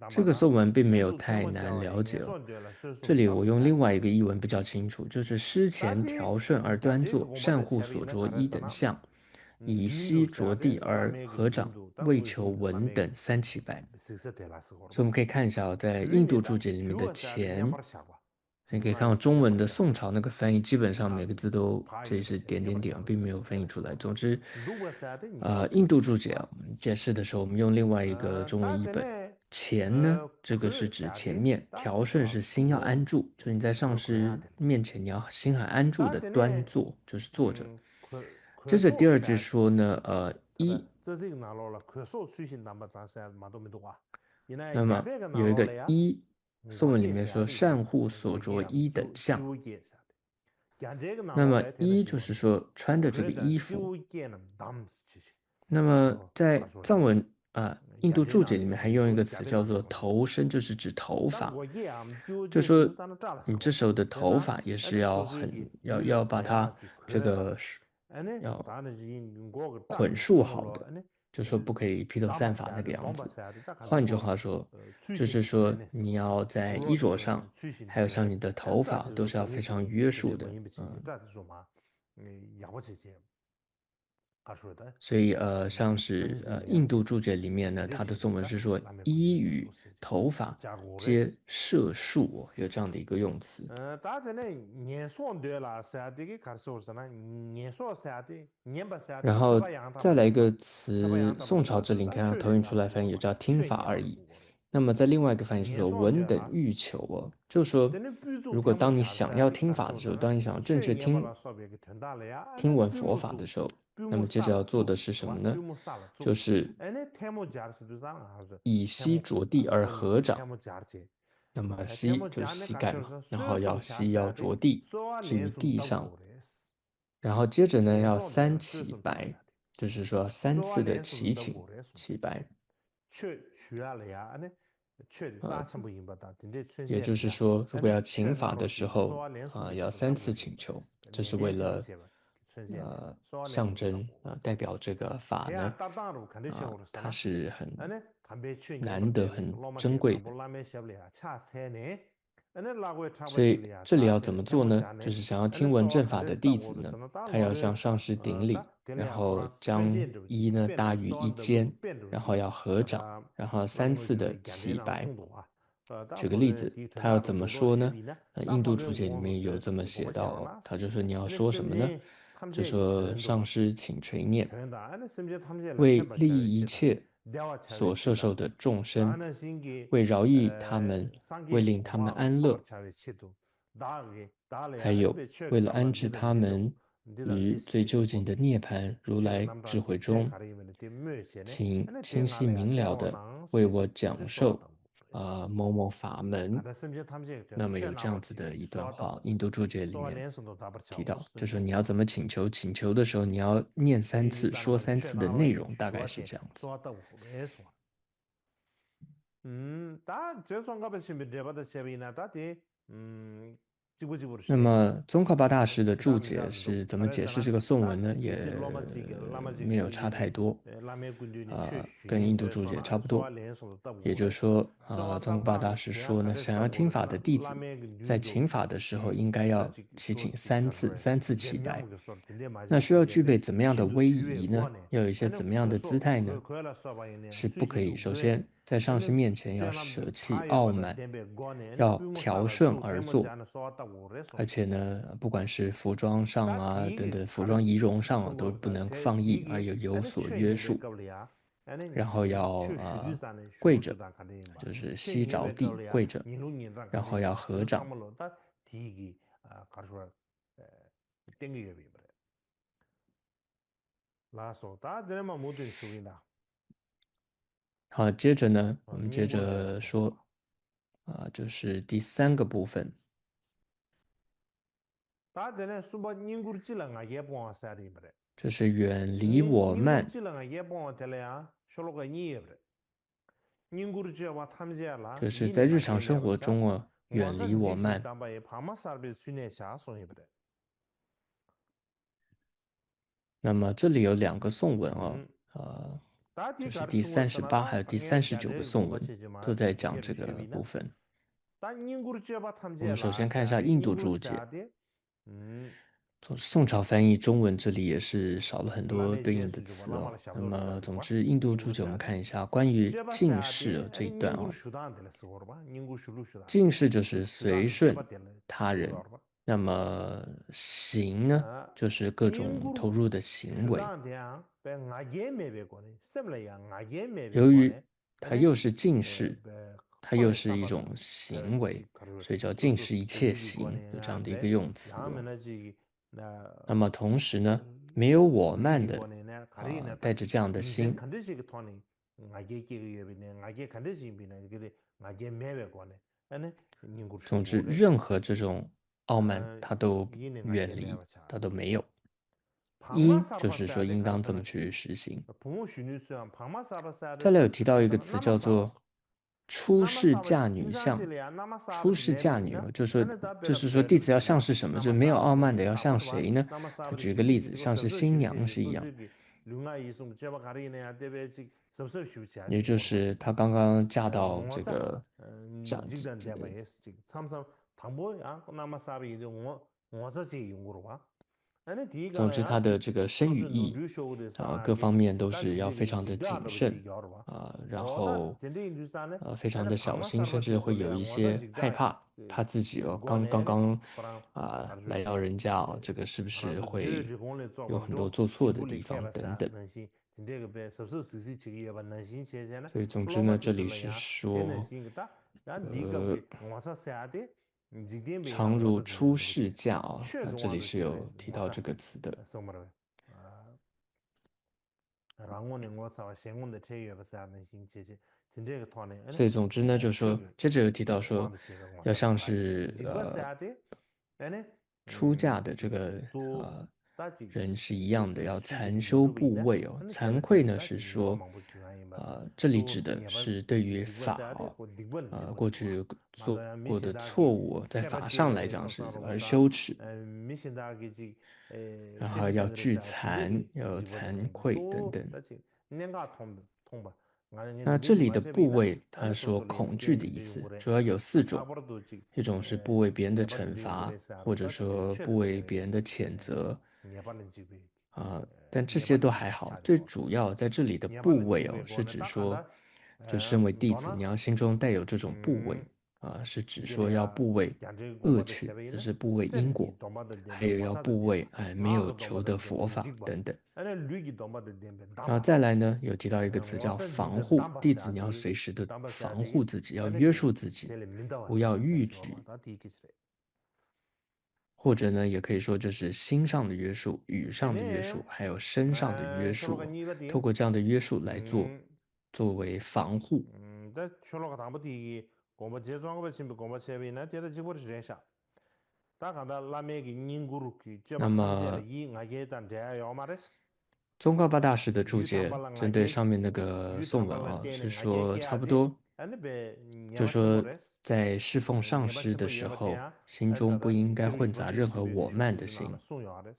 这个颂文并没有太难了解哦。这里我用另外一个译文比较清楚，就是师前调顺而端坐，善护所着衣等相，以膝着地而合掌，为求稳等3起白。所以我们可以看一下在印度注解里面的前。你可以看到中文的宋朝那个翻译，基本上每个字都这里是点点点，并没有翻译出来。总之，印度注解解释的时候，我们用另外一个中文译本。前呢，这个是指前面，调顺是心要安住，就是你在上师面前，你要心很安住的端坐，就是坐着。接着第2句说呢，那么有一个颂文里面说善护所着衣等相，那么就是说穿的这个衣服。那么在藏文印度注解里面还用一个词叫做头身，就是指头发，就说你这时候的头发也是要把它这个要捆束好的，就说不可以披头散发那个样子。换句话说，就是说你要在衣着上，还有像你的头发都是要非常约束的，所以像是印度注解里面呢，它的颂文是说衣与头发皆摄束有这样的一个用词。然后再来一个词，宋朝这里看到投影出来翻译也叫听法而已。那么在另外一个翻译是说闻等欲求哦，就是说如果当你想要听法的时候，当你想要正确听闻佛法的时候，那么接着要做的是什么呢？就是以膝着地而合掌。那么膝就是膝盖嘛，然后膝要着地，是于地上。然后接着呢，要3起白，就是说3次的起请起白。也就是说，如果要请法的时候要3次请求，这是为了象征代表这个法呢它是很难得、很珍贵的。所以这里要怎么做呢？就是想要听闻正法的弟子呢，他要向上师顶礼，然后将衣呢搭于一肩，然后要合掌，然后3次的起白。举个例子，他要怎么说呢？印度注解里面有这么写到哦，他就说你要说什么呢？就说上师请垂念，为利益一切所摄受的众生，为饶益他们，为令他们安乐，还有为了安置他们于最究竟的涅槃如来智慧中，请清晰明了的为我讲授某某法门。那么有这样子的一段话，印度注解里面提到，就说你要怎么请求，请求的时候你要念3次，说3次的内容大概是这样子。那么宗喀巴大师的注解是怎么解释这个颂文呢？也没有差太多，跟印度注解差不多。也就是说，宗喀巴大师说呢，想要听法的弟子，在请法的时候应该要祈请3次，3次起白。那需要具备怎么样的威仪呢？要有一些怎么样的姿态呢？是不可以。首先，在上师面前要舍弃傲慢，要调顺而坐，而且呢，不管是服装上等等，服装仪容上都不能放逸，而有所约束。然后要跪着，就是膝着地跪着，然后要合掌。好，接着呢，我们接着说，就是第3个部分。这是远离我慢，就是在日常生活中远离我慢。那么这里有2个颂文就是第38还有第39个颂文都在讲这个部分。我们首先看一下印度注解。宋朝翻译中文这里也是少了很多对应的词那么总之，印度注解我们看一下关于进士这一段进士就是随顺他人，那么行呢，就是各种投入的行为。由于它又是进士，它又是一种行为，所以叫尽是一切行，有这样的一个用词。那么同时呢，没有我慢的带着这样的心。总之，任何这种傲慢，它都远离，它都没有。就是说，应当这么去实行。再来有提到一个词叫做出世嫁女相。出世嫁女，就是说弟子要像是什么，就没有傲慢的要像谁呢？他举个例子，像是新娘是一样。也就是她刚刚嫁到这个总之，她的这个身语意各方面都是要非常的谨慎然后非常的小心，甚至会有一些害怕，怕自己刚来到人家这个是不是会有很多做错的地方等等。所以总之呢，这里是说，常如出世嫁这里是有提到这个词的。所以总之呢，就是说，接着又提到说，要像是出嫁的这个人是一样的，要禅修部位惭愧呢是说，这里指的是对于法过去做过的错误，在法上来讲是而羞耻，然后要具惭，要有惭愧等等。那这里的部位，他说恐惧的意思，主要有4种，一种是不为别人的惩罚，或者说不为别人的谴责，但这些都还好。最主要在这里的部位是指说，就身为弟子，你要心中带有这种部位是指说要部位恶趣，就是部位因果，还有要部位没有求得佛法等等。然后再来呢，有提到一个词叫防护，弟子你要随时的防护自己，要约束自己，不要逾矩，或者呢，也可以说这是心上的约束、语上的约束，还有身上的约束哦。透过这样的约束来作为防护。다 출로가 당부디 공부 제조한 거 심비 공부 체비나 데다 지고를 제샤 다 간다 라메기 닝구루키 제바 那 탐제라 么，이 나게단 데야 마레스 宗喀巴大师的注解 유탐발랑 针对 나게 上面那个颂文 유탐발랑 啊，是 때는 나게 说差不 게야데 多， 아니 베 就 냐마시 说 모레스 在侍奉上师 냐마시 的 모 时候， 예바테야 心中不 다다 应该 등이 混杂任何 본지 我 심비 慢的 슈 心， 나나 송요하레스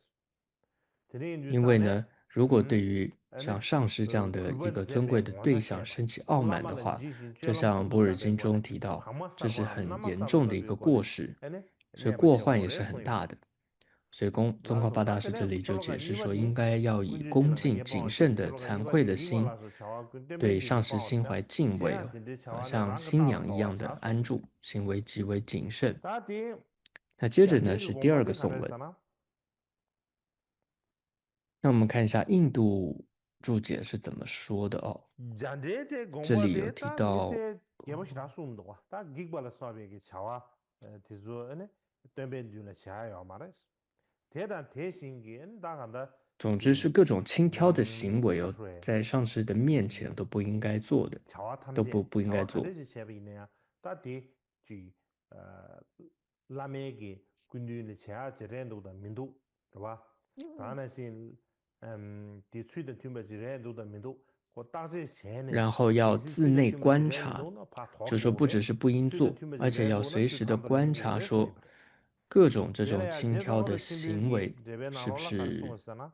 드린 因为 뉴산에 呢，如果对于像上师这样的一 그번 个尊贵 제베 的对象 원사케바 生起傲慢的 라마는 话， 지신 就 죄람 像般若 콘도다 经 베고레 中提到， 这是 강마사고나 很严重的 남마사고다 一个过 베고레 失， 에네 所以 네 过 마시 患也 모레 是很 송요 大的。所以宗喀 라서 巴大师这 다테네 里就 촐로가 解释说， 니바디 应该要以恭 군주지랑 敬、 게 谨 방어티 慎的、 촐로가 惭愧 니바디 的 心， 기관라서 자와 근데 对 메기기 上师心 방어티야 怀敬畏 제야 哦， 딘데 자와네 像 랑가 新 따라 娘一 가와 样的 차 安 송요 住，行为极为谨慎。 다디 那接着呢 잔데기 是第二个 공부디 颂文， 가르사나 那我们看一下印度注解是怎么说的哦。 잔데테 这里有 공부디 提 다 到， 니세 게보시라 숨도 다 기발라 수업에게 자와 디조 에네 덤벤디나 자야 말레스 대단 대신기엔 다간다 总之是各种轻佻的行为哦， 가르소에 在上师的面前都不应该做的， 자와 都 탐제 不应该 자와 做。 칸데지 셰비네야 다디 지 라메기 군디네 자 제렌도다 민도 봐 다나신 디츠이드 튜메 제렌도다 민도 고 따지 셰네 然后要 디시 自 트이드 内 튜메 观察， 제렌도나 파 就说不 토기오레 只是不应 트이드 做， 튜메 而且要 제렌도나 随 튜 时的 탐도 观察 링기오레 说 소이브레 各种这种 벨레야 轻佻的 제조가베 行为 심비기 제베 是不 나로라 是 가르송었잖아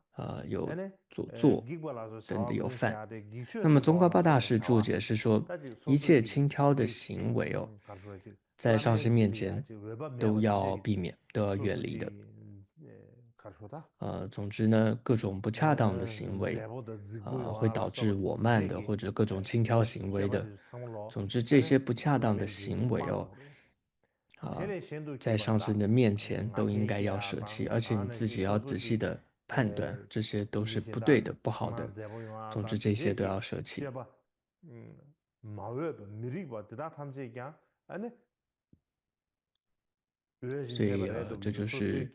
有 에네 做 기발라서 等的 자와 有 군디 犯。 샤데 那么 기슈에서 宗喀巴大 방어하는 师注 자와 解是说， 다지 一切 소소기 轻佻的 디 行为哦， 가르소지 在上师面 라메 前 야지 외바 都 메바 要 탐제기 避免，都要远离的。 소소디 가르소다 总之呢，各种不恰当的行为， 제보다 지고요 会导 알아서 致我慢的， 或者各种轻佻行为的。 상물로 总之，这些不恰当的 라메기 行为哦， 테레 셴도 在上师 기발다 的面前都应该要 나게기야 舍弃， 당 而且你 나는 自 시 己要仔细 소소디 的判断，这些都是不 니신다 对的、不好的。 만 제보요 总之， 알다 这些都 되게 要舍弃。 제바 마외 미리바 대다 탐제기야 아니 所以这就是，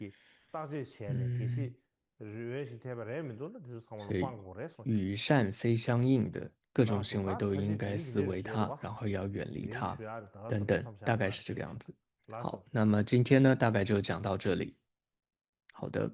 다시 챤네 嗯， 기시 原型테바레면도 그 상황을 所以 방고래서 与善非相应的各种行为 라소다 都应 다시 该 드링 思 내려 维它， 제도와 然后要远离 드링 它， 취하를 다 等 좀 等， 참샤 大概 말 是这个样子。 라소 好，那么今天呢，大概就讲到这里。好的。